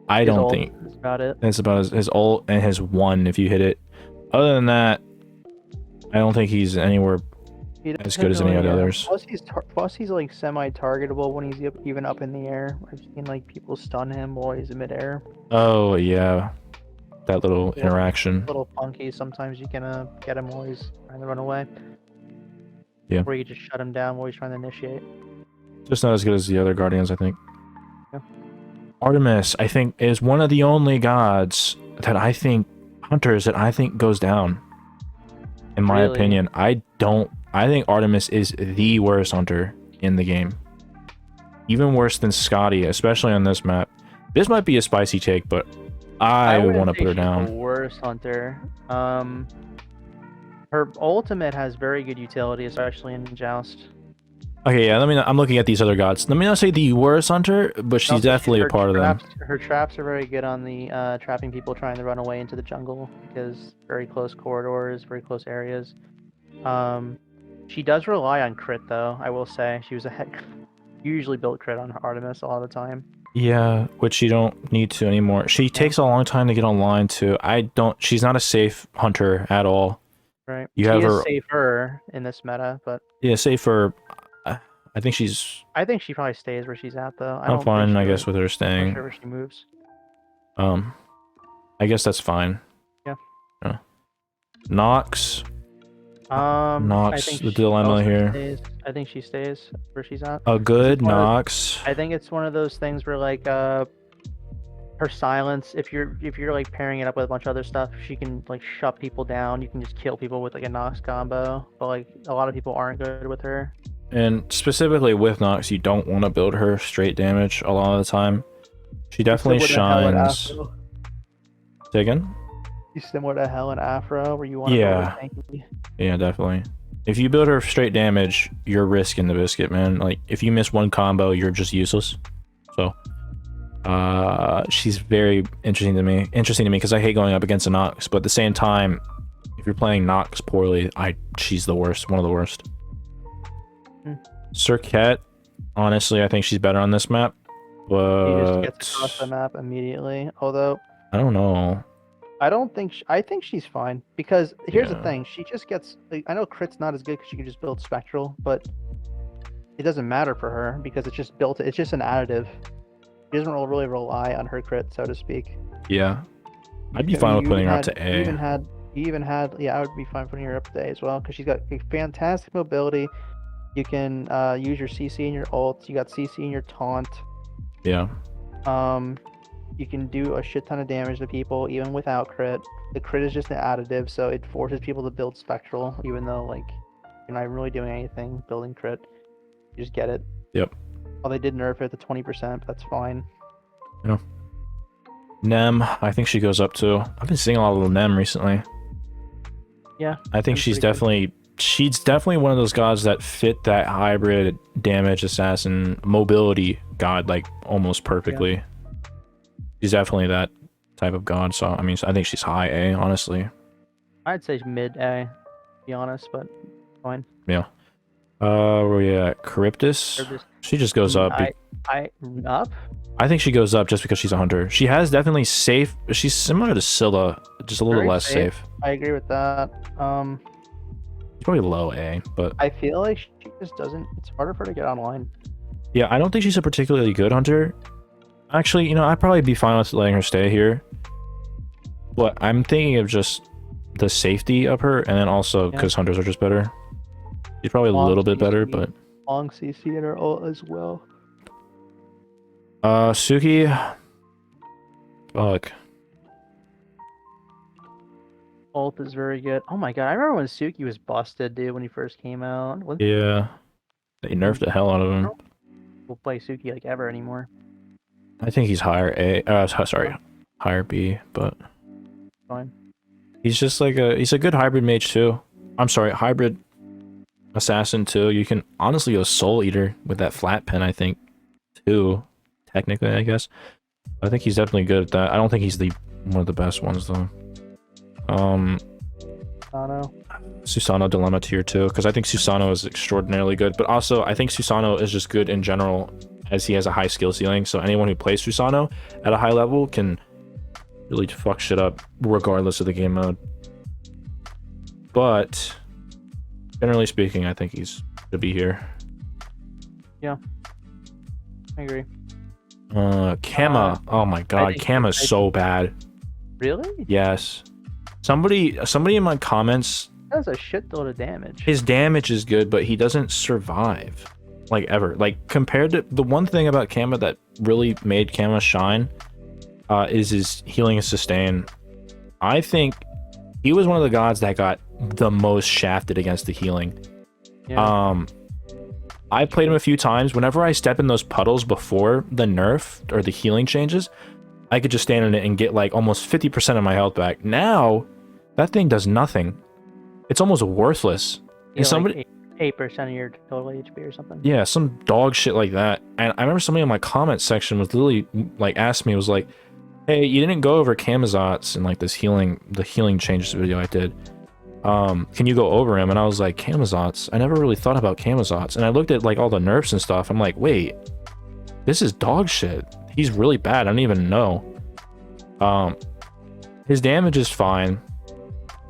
I don't think that's about it. It's about his ult and his 1 if you hit it. Other than that, I don't think he's anywhere as good as any of the others. Plus he's like semi-targetable when he's even up in the air. I've seen like people stun him while he's in midair. Oh yeah, that little interaction. A little funky. Sometimes you can get him while he's trying to run away. Yeah. Or you just shut him down while he's trying to initiate. Just not as good as the other guardians, I think. Yeah. Artemis, I think, is one of the only gods that I think goes down. In my opinion, I think Artemis is the worst hunter in the game. Even worse than Scotty, especially on this map. This might be a spicy take, but I want to put her down. The worst hunter. Her ultimate has very good utility, especially in Joust. Okay, yeah, I'm looking at these other gods. Let me not say the worst hunter, but she's definitely a part of them. Her traps are very good on the trapping people trying to run away into the jungle, because very close corridors, very close areas. She does rely on crit, though, I will say. She was usually built crit on Artemis a lot of the time. Yeah, which you don't need to anymore. She takes a long time to get online too. She's not a safe hunter at all. Right. You She have is her. safer in this meta, but Yeah, safer. I think she's. I think she probably stays where she's at though. I I'm don't think fine, she I really guess, with her staying. wherever she moves. I guess that's fine. Yeah. Nox. I Nox, think the she dilemma also here. stays. I think she stays where she's at. A good one of- Nox. I think it's one of those things where like her silence, if you're like pairing it up with a bunch of other stuff, she can like shut people down. You can just kill people with like a Nox combo. But like a lot of people aren't good with her. And specifically with Nox, you don't want to build her straight damage a lot of the time. She definitely shines. Say again? She's similar to Hell and Afro, where you want to Yeah. build her tanky. Yeah, definitely. If you build her straight damage, you're risking the biscuit, man. Like, if you miss one combo, you're just useless. So, she's very interesting to me. Because I hate going up against a Nox, but at the same time, if you're playing Nox poorly, she's the worst. One of the worst. Surtr, honestly, I think she's better on this map. He just But gets across the map immediately. Although I don't know. I don't think I think she's fine because here's the Yeah. thing: she just gets. Like, I know crit's not as good because she can just build spectral, but it doesn't matter for her because it's just built. It's just an additive. She doesn't really rely on her crit, so to speak. Yeah, I'd be fine with putting her up to A. You even had. Yeah, I would be fine putting her up to A as well because she's got a fantastic mobility. You can use your CC and your ult. You got CC and your taunt. Yeah. You can do a shit ton of damage to people even without crit. The crit is just an additive, so it forces people to build spectral, even though like you're not really doing anything building crit. You just get it. Yep. Well, they did nerf it to 20%, but that's fine. You know. Nem, I think she goes up too. I've been seeing a lot of Nem recently. Yeah. I think she's definitely one of those gods that fit that hybrid damage assassin mobility god like almost perfectly. Yeah. She's definitely that type of god, so I mean I think she's high A, honestly. I'd say mid A, to be honest, but fine. Yeah. Where we at? Charybdis? She just goes up. I think she goes up just because she's a hunter. She has definitely safe. She's similar to Scylla, just a little less safe. I agree with that. She's probably low A, but I feel like she just doesn't. It's harder for her to get online. Yeah, I don't think she's a particularly good hunter. Actually, you know, I'd probably be fine with letting her stay here. But I'm thinking of just the safety of her, and then also because hunters are just better. She's probably a little bit better, but long CC in her ult as well. Suki. Fuck. Ult is very good. Oh my god, I remember when Suki was busted, dude, when he first came out. Yeah. They nerfed the hell out of him. We'll play Suki like ever anymore. I think he's higher A. Sorry, higher B, but fine. He's just like he's a good hybrid mage too. I'm sorry, hybrid assassin too. You can honestly go Soul Eater with that flat pen, I think, too. Technically, I guess. I think he's definitely good at that. I don't think he's one of the best ones though. Susano Dilemma tier 2, because I think Susano is extraordinarily good, but also I think Susano is just good in general as he has a high skill ceiling, so anyone who plays Susano at a high level can really fuck shit up regardless of the game mode. But generally speaking, I think he's should be here. Yeah, I agree. Kama, oh my god, Kama's so bad. Really? Yes. Somebody in my comments. That's a shit load of damage. His damage is good, but he doesn't survive, like ever. Like compared to the one thing about Kama that really made Kama shine, is his healing and sustain. I think he was one of the gods that got the most shafted against the healing. Yeah. I played him a few times. Whenever I step in those puddles before the nerf or the healing changes, I could just stand in it and get like almost 50% of my health back. Now, that thing does nothing. It's almost worthless. And somebody, like 8% of your total HP or something. Yeah, some dog shit like that. And I remember somebody in my comment section was literally like asked me, was like, "Hey, you didn't go over Camazotz in like the healing changes video I did. Can you go over him?" And I was like, Camazotz? I never really thought about Camazotz. And I looked at like all the nerfs and stuff. I'm like, wait, this is dog shit. he's really bad. I don't even know. His damage is fine,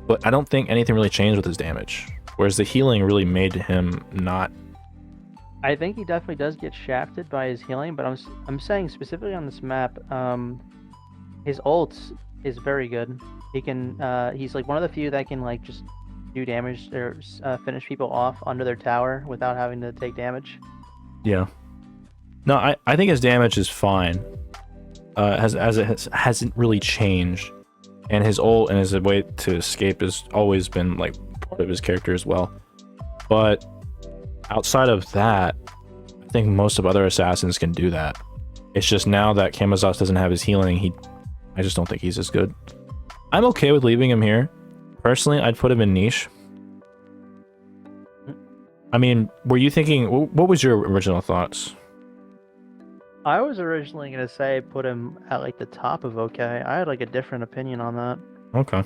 but I don't think anything really changed with his damage. Whereas the healing really made him not. I think he definitely does get shafted by his healing, but I'm saying specifically on this map, his ult is very good. He can he's like one of the few that can like just do damage or finish people off under their tower without having to take damage. Yeah. No, I think his damage is fine. Hasn't really changed, and his ult and his way to escape has always been like part of his character as well. But outside of that, I think most of other assassins can do that. It's just now that Camazotz doesn't have his healing, I just don't think he's as good. I'm okay with leaving him here. Personally, I'd put him in niche. I mean, were you thinking, what was your original thoughts? I was originally going to say put him at like the top of okay. I had like a different opinion on that. Okay.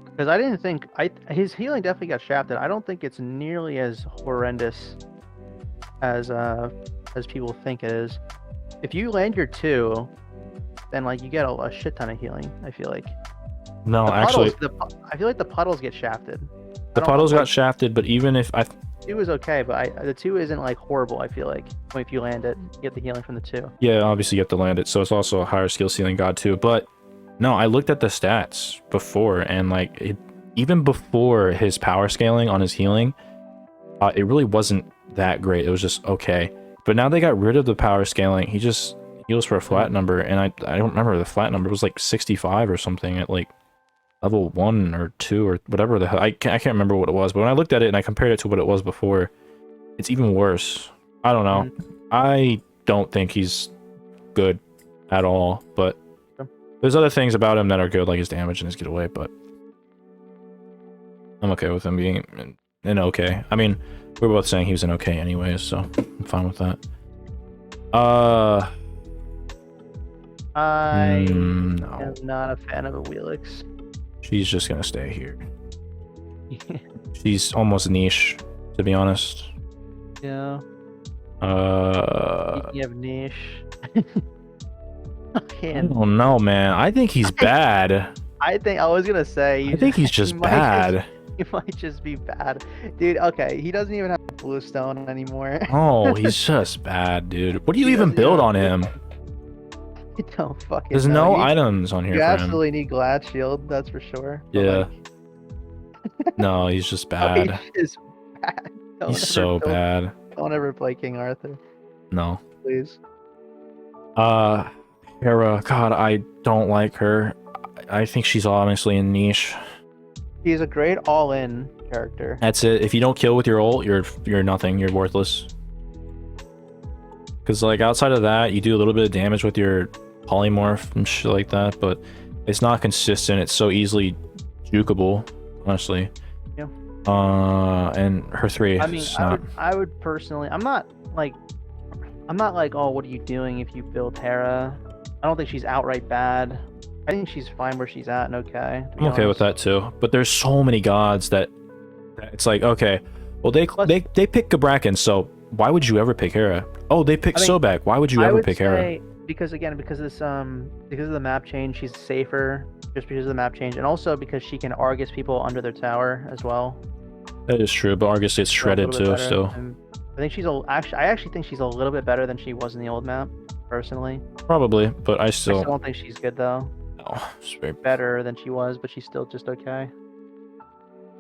Because I didn't think his healing definitely got shafted. I don't think it's nearly as horrendous as people think it is. If you land your 2, then like you get a shit ton of healing. I feel like. No, actually, I feel like the puddles get shafted. The puddles got shafted, but even if 2 is okay, but the 2 isn't like horrible. I feel like if you land it, you get the healing from the 2. Yeah, obviously you have to land it, so it's also a higher skill ceiling god too. But no, I looked at the stats before, and like even before his power scaling on his healing, it really wasn't that great. It was just okay. But now they got rid of the power scaling. He just heals for a flat number, and I don't remember the flat number. It was like 65 or something at like level 1 or 2 or whatever the hell. I can't remember what it was, but when I looked at it and I compared it to what it was before, it's even worse. I don't know. I don't think he's good at all, but there's other things about him that are good, like his damage and his get away, but I'm okay with him being an okay. I mean, we're both saying he was an okay anyways, so I'm fine with that. I no. am not a fan of a Wheelix. She's just gonna stay here. She's almost niche, to be honest. Yeah. Speaking of niche. I don't know, man. I think he's bad. I was gonna say. I think he's just bad. He might just be bad, dude. Okay, he doesn't even have Bluestone anymore. Oh, he's just bad, dude. What do you even build on him? I don't fucking There's know. no items on here You for absolutely need Glass Shield, that's for sure. But yeah. Like... No, he's just bad. Oh, he's just bad. He's so bad. Don't ever play King Arthur. No. Please. Hera, God, I don't like her. I think she's honestly a niche. He's a great all-in character. That's it. If you don't kill with your ult, you're nothing. You're worthless. Because like outside of that, you do a little bit of damage with your polymorph and shit like that, but it's not consistent. It's so easily jukeable, honestly. Yeah. And her 3. I mean, I would personally. I'm not like, oh, what are you doing if you build Hera? I don't think she's outright bad. I think she's fine where she's at and okay. I'm okay with that too. But there's so many gods that it's like, okay, well they pick Cabrakan, so why would you ever pick Hera? Oh, they picked Sobek. Why would you ever pick Hera? Because of the map change, she's safer just because of the map change, and also because she can Argus people under their tower as well. That is true, but Argus gets shredded too. Still, I think I actually think she's a little bit better than she was in the old map, personally. Probably, but I still don't think she's good though. No, it's very better than she was, but she's still just okay.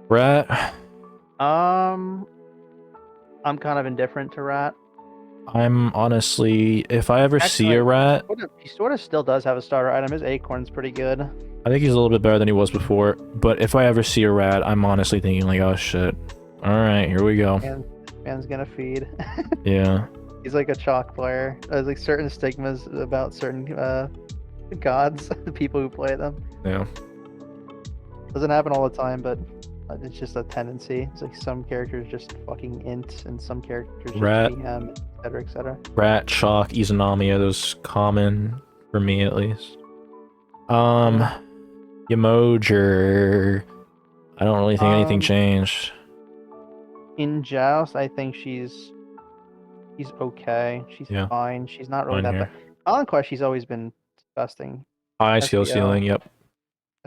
Rat. I'm kind of indifferent to Rat. I'm honestly, if I ever see a Rat, he sort of still does have a starter item. His Acorn's pretty good. I think he's a little bit better than he was before. But if I ever see a Rat, I'm honestly thinking like, oh shit. All right, here we go. Man's gonna feed. Yeah. He's like a chalk player. There's like certain stigmas about certain gods, the people who play them. Yeah. Doesn't happen all the time, but it's just a tendency. It's like some characters just fucking int, and some characters just PM, etc., etc. Rat, chalk, Izanami are those common for me at least. Yamoger. I don't really think anything changed. In Joust, I think she's okay. She's fine. She's not really that bad. Conquest, she's always been disgusting. High skill SPL. ceiling, yep.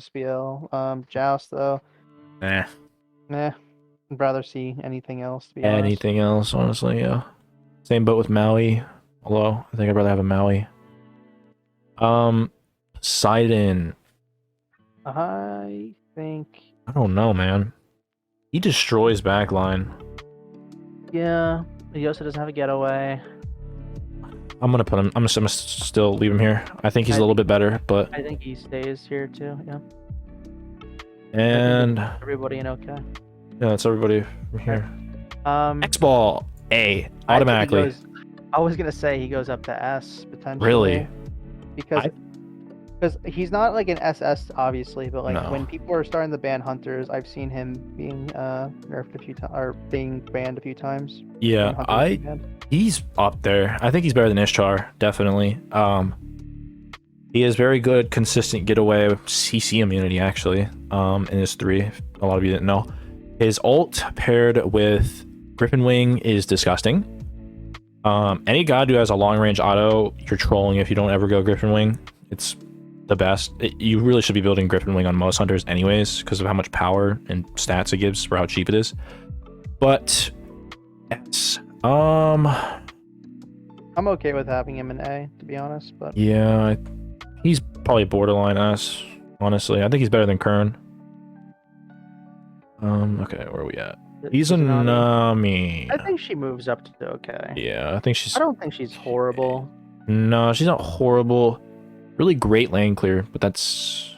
SPL. Joust though. Nah. Nah. I'd rather see anything else, to be honest. Anything else, honestly, yeah. Same boat with Maui. Although, I think I'd rather have a Maui. Poseidon. I think... I don't know, man. He destroys backline. Yeah. He also doesn't have a getaway. I'm gonna put him. I'm gonna still leave him here. I think he's a little bit better, but. I think he stays here too. Yeah. And everybody in okay. Yeah, that's everybody from here. X ball A automatically. I was gonna say he goes up to S potentially. Really? Because he's not like an SS obviously, but like No. when people are starting to ban hunters, I've seen him being nerfed a few times or being banned a few times. Yeah, he's up there. I think he's better than Ishtar, definitely. He is very good, consistent getaway CC immunity actually. In his 3. A lot of you didn't know. His ult paired with Griffin Wing is disgusting. Any god who has a long range auto, you're trolling if you don't ever go Griffin Wing. It's the best. You really should be building Griffin Wing on most hunters anyways, because of how much power and stats it gives for how cheap it is. But yes. I'm okay with having him in A, to be honest, but yeah, he's probably borderline S, honestly. I think he's better than Kern. Okay, where are we at? He's a Nami. I think she moves up to okay. Yeah, I think she's... I don't think she's horrible. No, she's not horrible. Really great lane clear, but that's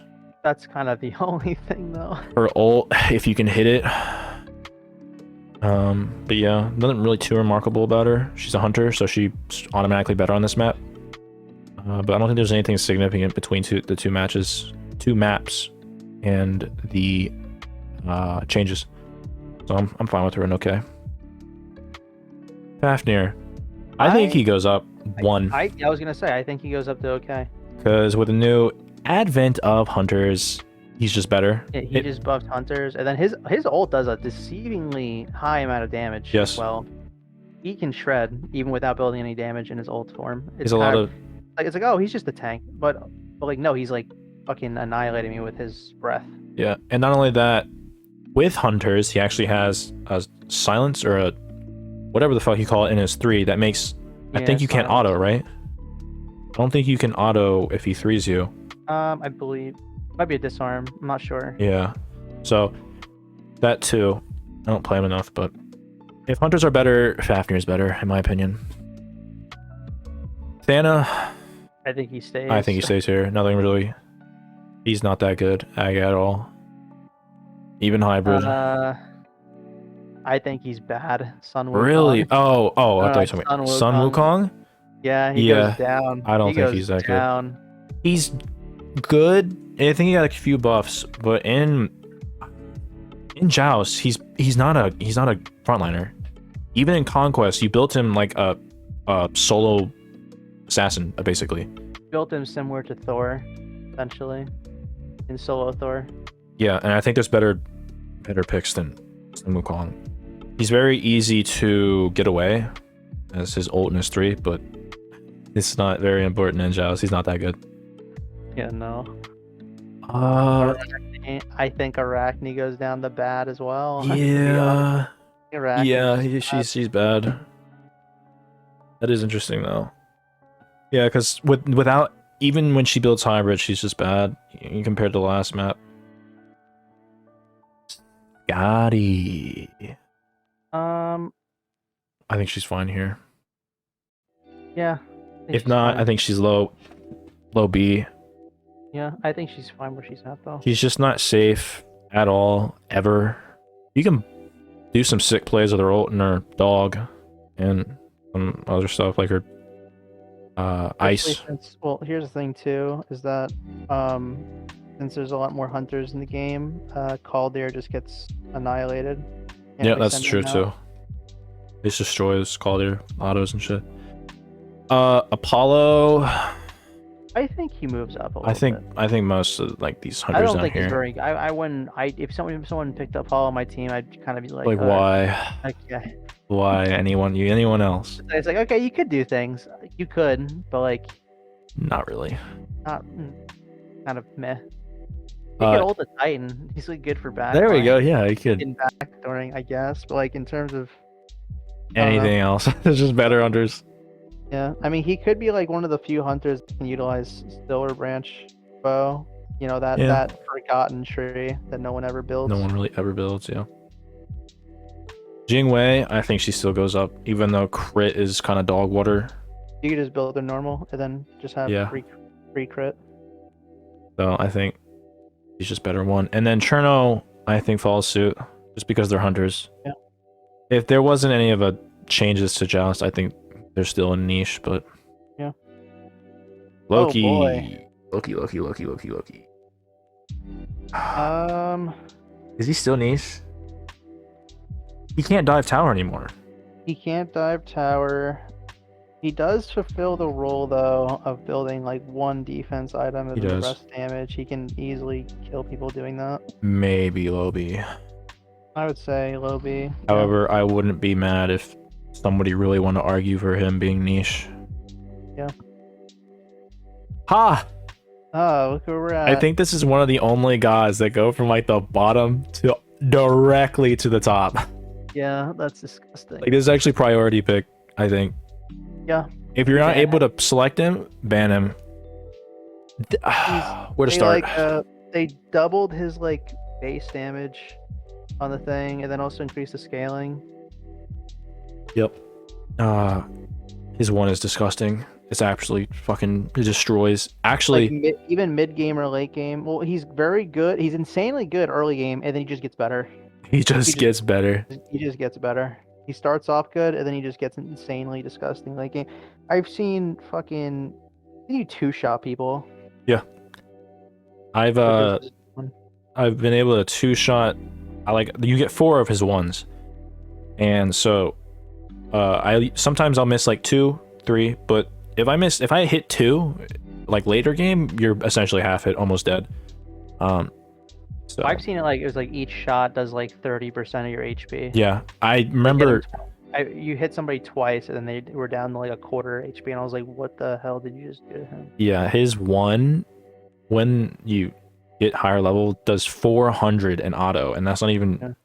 kind of the only thing though. Her ult, if you can hit it. But yeah, nothing really too remarkable about her. She's a hunter, so she's automatically better on this map. But I don't think there's anything significant between the two maps, and the changes. So I'm fine with her and okay. Fafnir, I think he goes up 1. I was gonna say I think he goes up to okay. Because with the new advent of hunters, he's just better. Yeah, he just buffed hunters, and then his ult does a deceivingly high amount of damage. Yes. Well, he can shred even without building any damage in his ult form. It's a lot of it's like, oh, he's just a tank, but like no, he's like fucking annihilating me with his breath. Yeah, and not only that, with hunters, he actually has a silence or a whatever the fuck you call it in his 3 that makes. I think you can't auto, right? I don't think you can auto if he 3s you. I believe might be a disarm. I'm not sure. Yeah, so that too. I don't play him enough, but if hunters are better, Fafnir's better in my opinion. Thana, I think he stays. I think he stays here. Nothing really. He's not that good at all. Even hybrid. I think he's bad. Sun Wukong. Really? Oh, I thought you were talking about Sun Wukong. Yeah, he goes down. I don't think he's that good. He's good. I think he got a few buffs, but in Joust, he's not a frontliner. Even in Conquest, you built him like a solo assassin, basically. Built him similar to Thor, essentially, in solo Thor. Yeah, and I think there's better picks than Wukong. He's very easy to get away, as his ult in his 3, but it's not very important in Joust. He's not that good. Yeah, no. I think Arachne goes down the bad as well. Yeah. Arachne she's bad. That is interesting though. Yeah, because without even when she builds hybrid, she's just bad compared to the last map. Gotti. I think she's fine here. Yeah. If not, I think she's low B. Yeah, I think she's fine where she's at though. She's just not safe at all, ever. You can do some sick plays with her ult and her dog, and some other stuff like her ice. Well, here's the thing too, is that since there's a lot more hunters in the game, Kaldir just gets annihilated. Yeah, that's true too. This destroys Kaldir autos and shit. Apollo. I think he moves up a little bit. I think most of like these hunters I don't down think here. he's very. I wouldn't. If someone picked up Apollo on my team, I'd kind of be like, why? Okay. Why anyone else? It's like, okay, you could do things. You could, but like, Not really. Not kind of meh. He could ult the Titan. He's like good for back. There we go. Yeah, he could. In backdooring, I guess. But like in terms of Anything else? It's just better hunters. yeah, I mean he could be like one of the few hunters that can utilize Ullr branch bow. You know that forgotten tree that no one ever builds. No one really ever builds. Yeah. Jingwei, I think she still goes up, even though crit is kind of dog water. You could just build a normal and then just have free crit. So I think he's just better one. And then Cherno, I think follows suit just because they're hunters. Yeah. If there wasn't any of a changes to Joust, I think they're still a niche, but yeah. Loki. Oh boy. Loki. Is he still niche? He can't dive tower anymore. He can't dive tower. He does fulfill the role though of building like one defense item and the rest damage. He can easily kill people doing that. Maybe Lobby. I would say Lobby. However, I wouldn't be mad if somebody really wanted to argue for him being niche. Yeah. Ha! Oh, look where we're at. I think this is one of the only guys that go from like the bottom to directly to the top. Yeah, that's disgusting. Like this is actually priority pick, I think. Yeah. If you're not able to select him, ban him. Where to start? They doubled his like base damage on the thing, and then also increased the scaling. Yep. His one is disgusting. It's absolutely fucking, it destroys. Actually, like even mid game or late game. Well, he's very good. He's insanely good early game, and then he just gets better. He just gets better. He just gets better. He starts off good, and then he just gets insanely disgusting late game. I've seen fucking you two-shot people. Yeah. I've been able to two-shot. You get 4 of his ones, and so sometimes I'll miss like 2, 3, but if I hit 2, like later game, you're essentially half hit, almost dead. So I've seen it like it was like each shot does like 30% of your HP. Yeah, I remember. You hit somebody twice and then they were down to like a quarter HP, and I was like, "What the hell did you just do to him?" Yeah, his one, when you get higher level, does 400 in auto, and that's not even.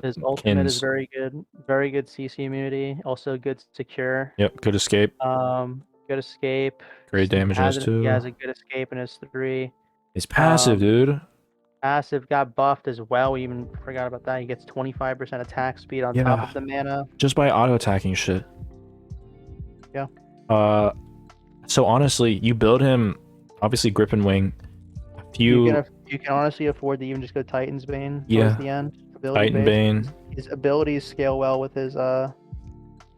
His ultimate is very good CC immunity, also good secure. Yep, good escape. Good escape. Great damages too. He has a good escape in his 3. His passive, dude. Passive got buffed as well. We even forgot about that. He gets 25% attack speed on top of the mana. Just by auto attacking shit. Yeah. So honestly, you build him obviously grip and wing. You can honestly afford to even just go Titan's Bane towards the end. Titan Bane. His abilities scale well with his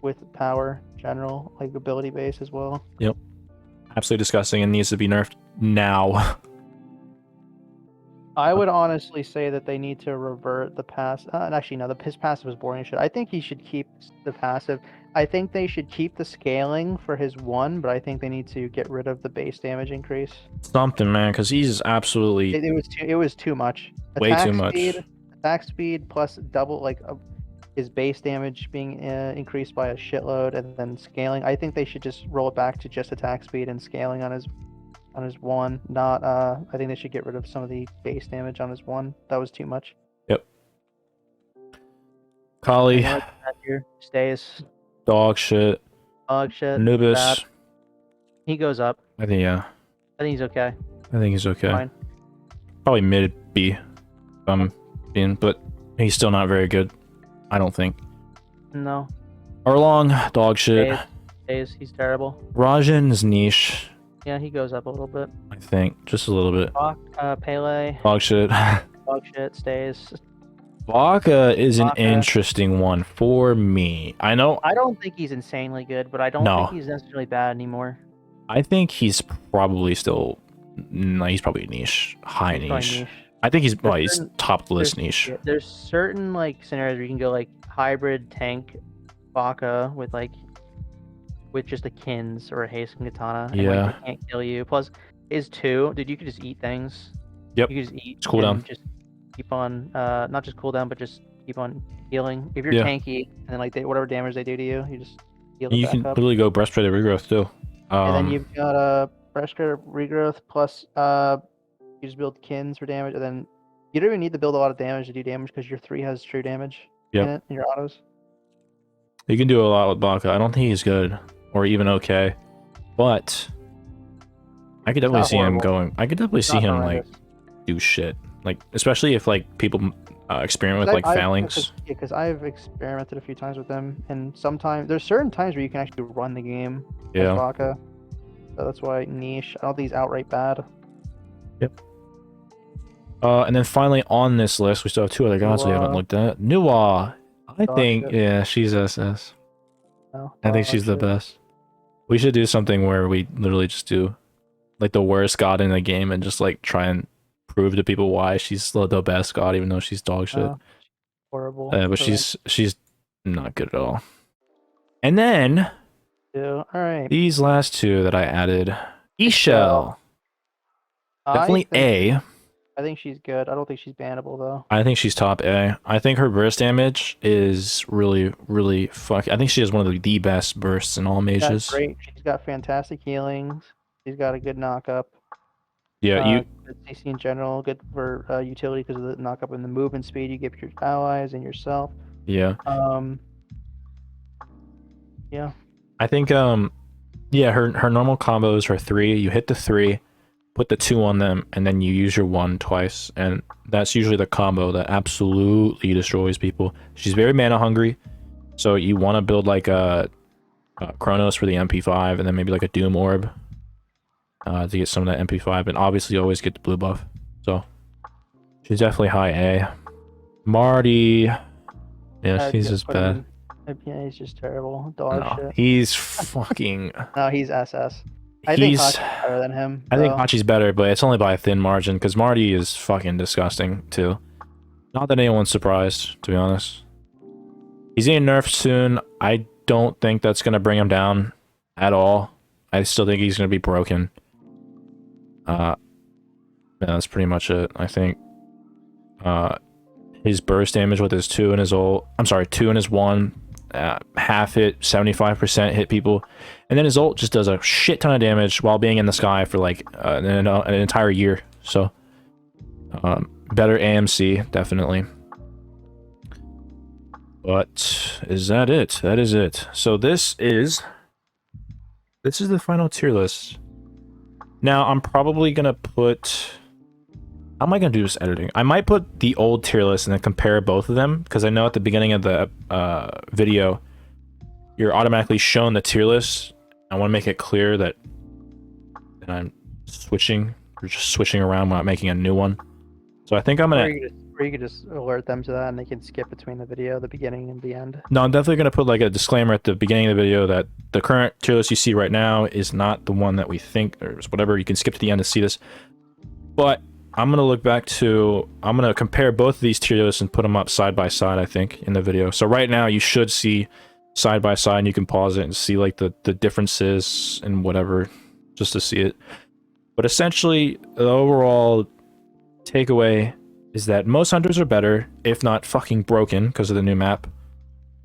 with power general, like ability base as well. Yep. Absolutely disgusting and needs to be nerfed now. I would honestly say that they need to revert the pass. Actually, no, his passive was boring shit. I think he should keep the passive. I think they should keep the scaling for his 1, but I think they need to get rid of the base damage increase. Something, man, because he's absolutely. It was too much. Way too much. Attack speed plus double his base damage being increased by a shitload, and then scaling. I think they should just roll it back to just attack speed and scaling on his 1. Not I think they should get rid of some of the base damage on his 1. That was too much. Yep. Kali stays dog shit. Anubis, he goes up. I think he's okay. Fine. Probably mid B, but he's still not very good, I don't think. No. Arlong, dog shit. Stays. He's terrible. Rajan is niche. Yeah, he goes up a little bit. I think just a little bit. Pele. Dog shit. Dog shit stays. Vaca is an interesting one for me. I know. I don't think he's insanely good, but I don't think he's necessarily bad anymore. I think he's probably still. No, he's probably niche, high niche. I think he's top of the list niche. There's certain like scenarios where you can go like hybrid tank Vaca with just a Kins or a Hasten Katana. And, they can't kill you. Plus, his 2, dude, you could just eat things. Yep. You could just eat. It's cooldown. Just keep on, not just cooldown, but just keep on healing. If you're tanky, and then whatever damage they do to you, you just heal. You can literally go breastplate of regrowth too. And then you've got fresh card regrowth plus you just build kins for damage, and then you don't even need to build a lot of damage to do damage because your 3 has true damage in Yep. it in your autos. You can do a lot with Bacchus. I don't think he's good or even okay, but I could definitely Not see him horrible. going. I could definitely see Not him horrendous. like do shit, like especially if like people experiment with like phalanx. Because I've experimented a few times with them, and sometimes there's certain times where you can actually run the game as Yeah. Bacchus. So that's why niche. I don't think he's outright bad. Yep. And then finally on this list, we still have 2 other gods we haven't Nuwa. looked at. Nuwa. I Dog think, shit. yeah, she's SS. No, I think dog she's the shit. best. We should do something where we literally just do like the worst god in the game and just like try and prove to people why she's the best god, even though she's dog shit. No, horrible. But she's not good at all. And then All right. these last 2 that I added, Ishel. Definitely I think she's good. I don't think she's bannable though. I think she's top A. I think her burst damage is really, really fuck. I think she has one of the best bursts in all mages. That's great. She's got fantastic healings. She's got a good knockup. Yeah, Good CC in general. Good for utility because of the knockup and the movement speed you give your allies and yourself. yeah. Yeah. I think yeah, her normal combos, her 3, you hit the 3, put the 2 on them, and then you use your 1 twice, and that's usually the combo that absolutely destroys people. She's very mana hungry, so you want to build like a Chronos for the MP5, and then maybe like a Doom Orb to get some of that MP5, and obviously you always get the blue buff. So she's definitely high A. Marty, yeah, she's just bad. Yeah, he's just terrible. Dog shit. He's fucking. No, he's SS. I think Hachi's better than him. I think Hachi's better, but it's only by a thin margin because Marty is fucking disgusting too. Not that anyone's surprised, to be honest. He's getting nerfed soon. I don't think that's gonna bring him down at all. I still think he's gonna be broken. Yeah, that's pretty much it. I think. His burst damage with his 2 and his ult. I'm sorry, 2 and his 1. Half hit, 75% hit people, and then his ult just does a shit ton of damage while being in the sky for like an entire year. So better AMC definitely. But is that it? That is it. So this is the final tier list. Now I'm probably gonna put. How am I going to do this editing? I might put the old tier list and then compare both of them, because I know at the beginning of the video, you're automatically shown the tier list. I want to make it clear that I'm switching, or just switching around, not making a new one. So I think I'm going to... Or you could just alert them to that and they can skip between the video, the beginning and the end. No, I'm definitely going to put like a disclaimer at the beginning of the video that the current tier list you see right now is not the one that we think, or whatever. You can skip to the end to see this. But... I'm going to look back to... I'm going to compare both of these tier lists and put them up side by side, I think, in the video. So right now, you should see side by side, and you can pause it and see, like, the differences and whatever, just to see it. But essentially, the overall takeaway is that most hunters are better, if not fucking broken, because of the new map.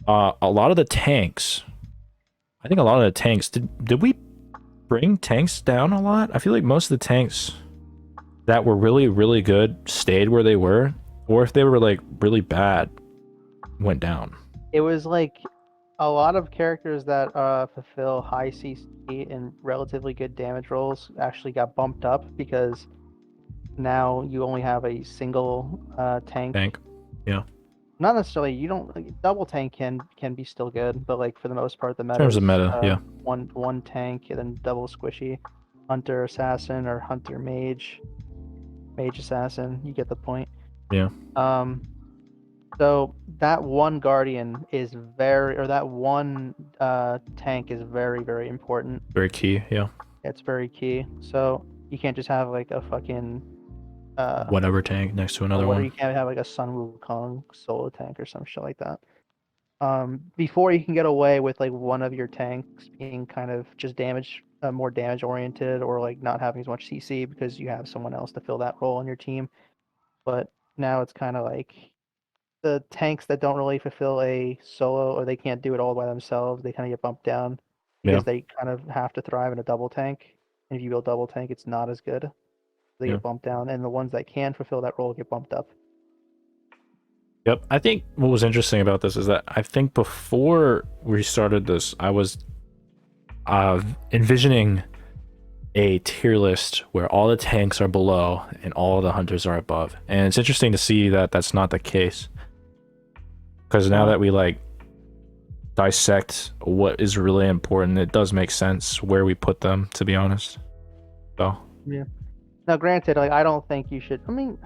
A lot of the tanks... I think a lot of the tanks... Did we bring tanks down a lot? I feel like most of the tanks... that were really, really good stayed where they were, or if they were like really bad, went down. It was like a lot of characters that fulfill high CC and relatively good damage rolls actually got bumped up because now you only have a single tank. Yeah. Not necessarily. You don't double tank can be still good, but like for the most part, the meta. In terms of meta, yeah. One tank and then double squishy, hunter assassin or hunter mage. Mage assassin, you get the point. Yeah. So that one guardian is that one tank is very, very important. Very key, yeah. It's very key. So you can't just have like a fucking whatever tank next to another one. You can't have like a Sun Wukong solo tank or some shit like that. Before you can get away with like one of your tanks being kind of just more damage oriented, or like not having as much CC because you have someone else to fill that role on your team. But now it's kind of like the tanks that don't really fulfill a solo, or they can't do it all by themselves, they kind of get bumped down because they kind of have to thrive in a double tank. And if you build double tank, it's not as good. They Yeah. get bumped down, and the ones that can fulfill that role get bumped up. Yep. I think what was interesting about this is that I think before we started this, I was envisioning a tier list where all the tanks are below and all the hunters are above. And it's interesting to see that that's not the case. Because now that we like dissect what is really important, it does make sense where we put them, to be honest. So yeah. Now, granted, like I don't think you should. I mean,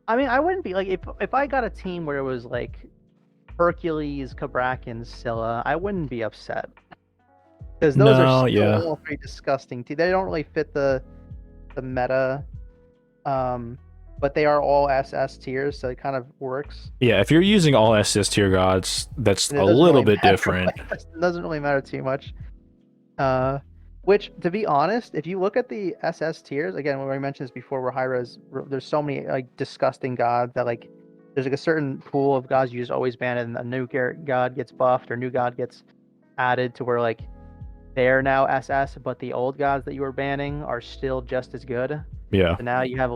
I wouldn't be like if I got a team where it was like Hercules, Cabrakan, Scylla, I wouldn't be upset because those are still all very disgusting. They don't really fit the meta, but they are all SS tiers, so it kind of works. Yeah, if you're using all SS tier gods, that's a little bit different. It doesn't really matter too much. Which, to be honest, if you look at the SS tiers, again, when we mentioned this before, where high res, there's so many like disgusting gods that like there's like a certain pool of gods you just always ban, and a new god gets buffed or new god gets added to where like they're now SS, but the old gods that you were banning are still just as good. Yeah. So now you have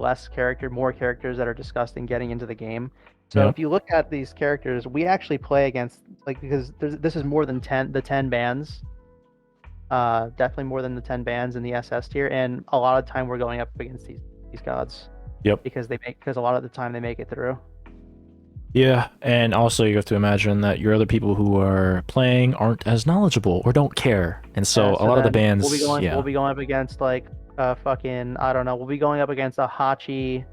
more characters that are disgusting getting into the game. So if you look at these characters, we actually play against like because this is more than 10 bans. Definitely more than the 10 bans in the SS tier, and a lot of time we're going up against these gods. Yep. Because a lot of the time they make it through. Yeah, and also you have to imagine that your other people who are playing aren't as knowledgeable or don't care, and so a lot of the bans. We'll be going up against like fucking I don't know. We'll be going up against a Hachi,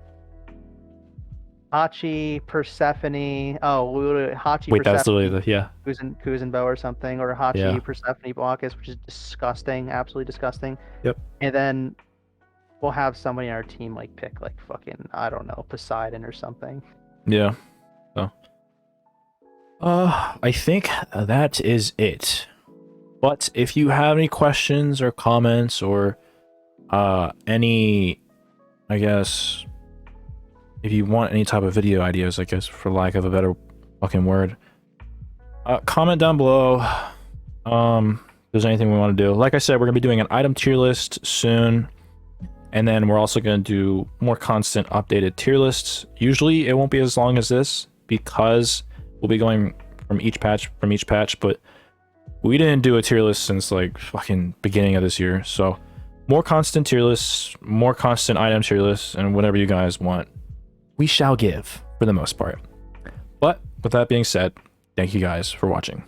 Persephone. Oh, Hachi. Wait, Persephone, that's literally Kuzenbo or something, or Hachi Persephone Bacchus, which is disgusting, absolutely disgusting. Yep. And then we'll have somebody in our team like pick like fucking I don't know Poseidon or something. Yeah. So. I think that is it. But if you have any questions or comments or any, I guess, if you want any type of video ideas, I guess, for lack of a better fucking word, comment down below. If there's anything we want to do. Like I said, we're going to be doing an item tier list soon. And then we're also going to do more constant updated tier lists. Usually it won't be as long as this because we'll be going from each patch, but we didn't do a tier list since like fucking beginning of this year. So more constant tier lists, more constant item tier lists, and whatever you guys want, we shall give for the most part. But with that being said, thank you guys for watching.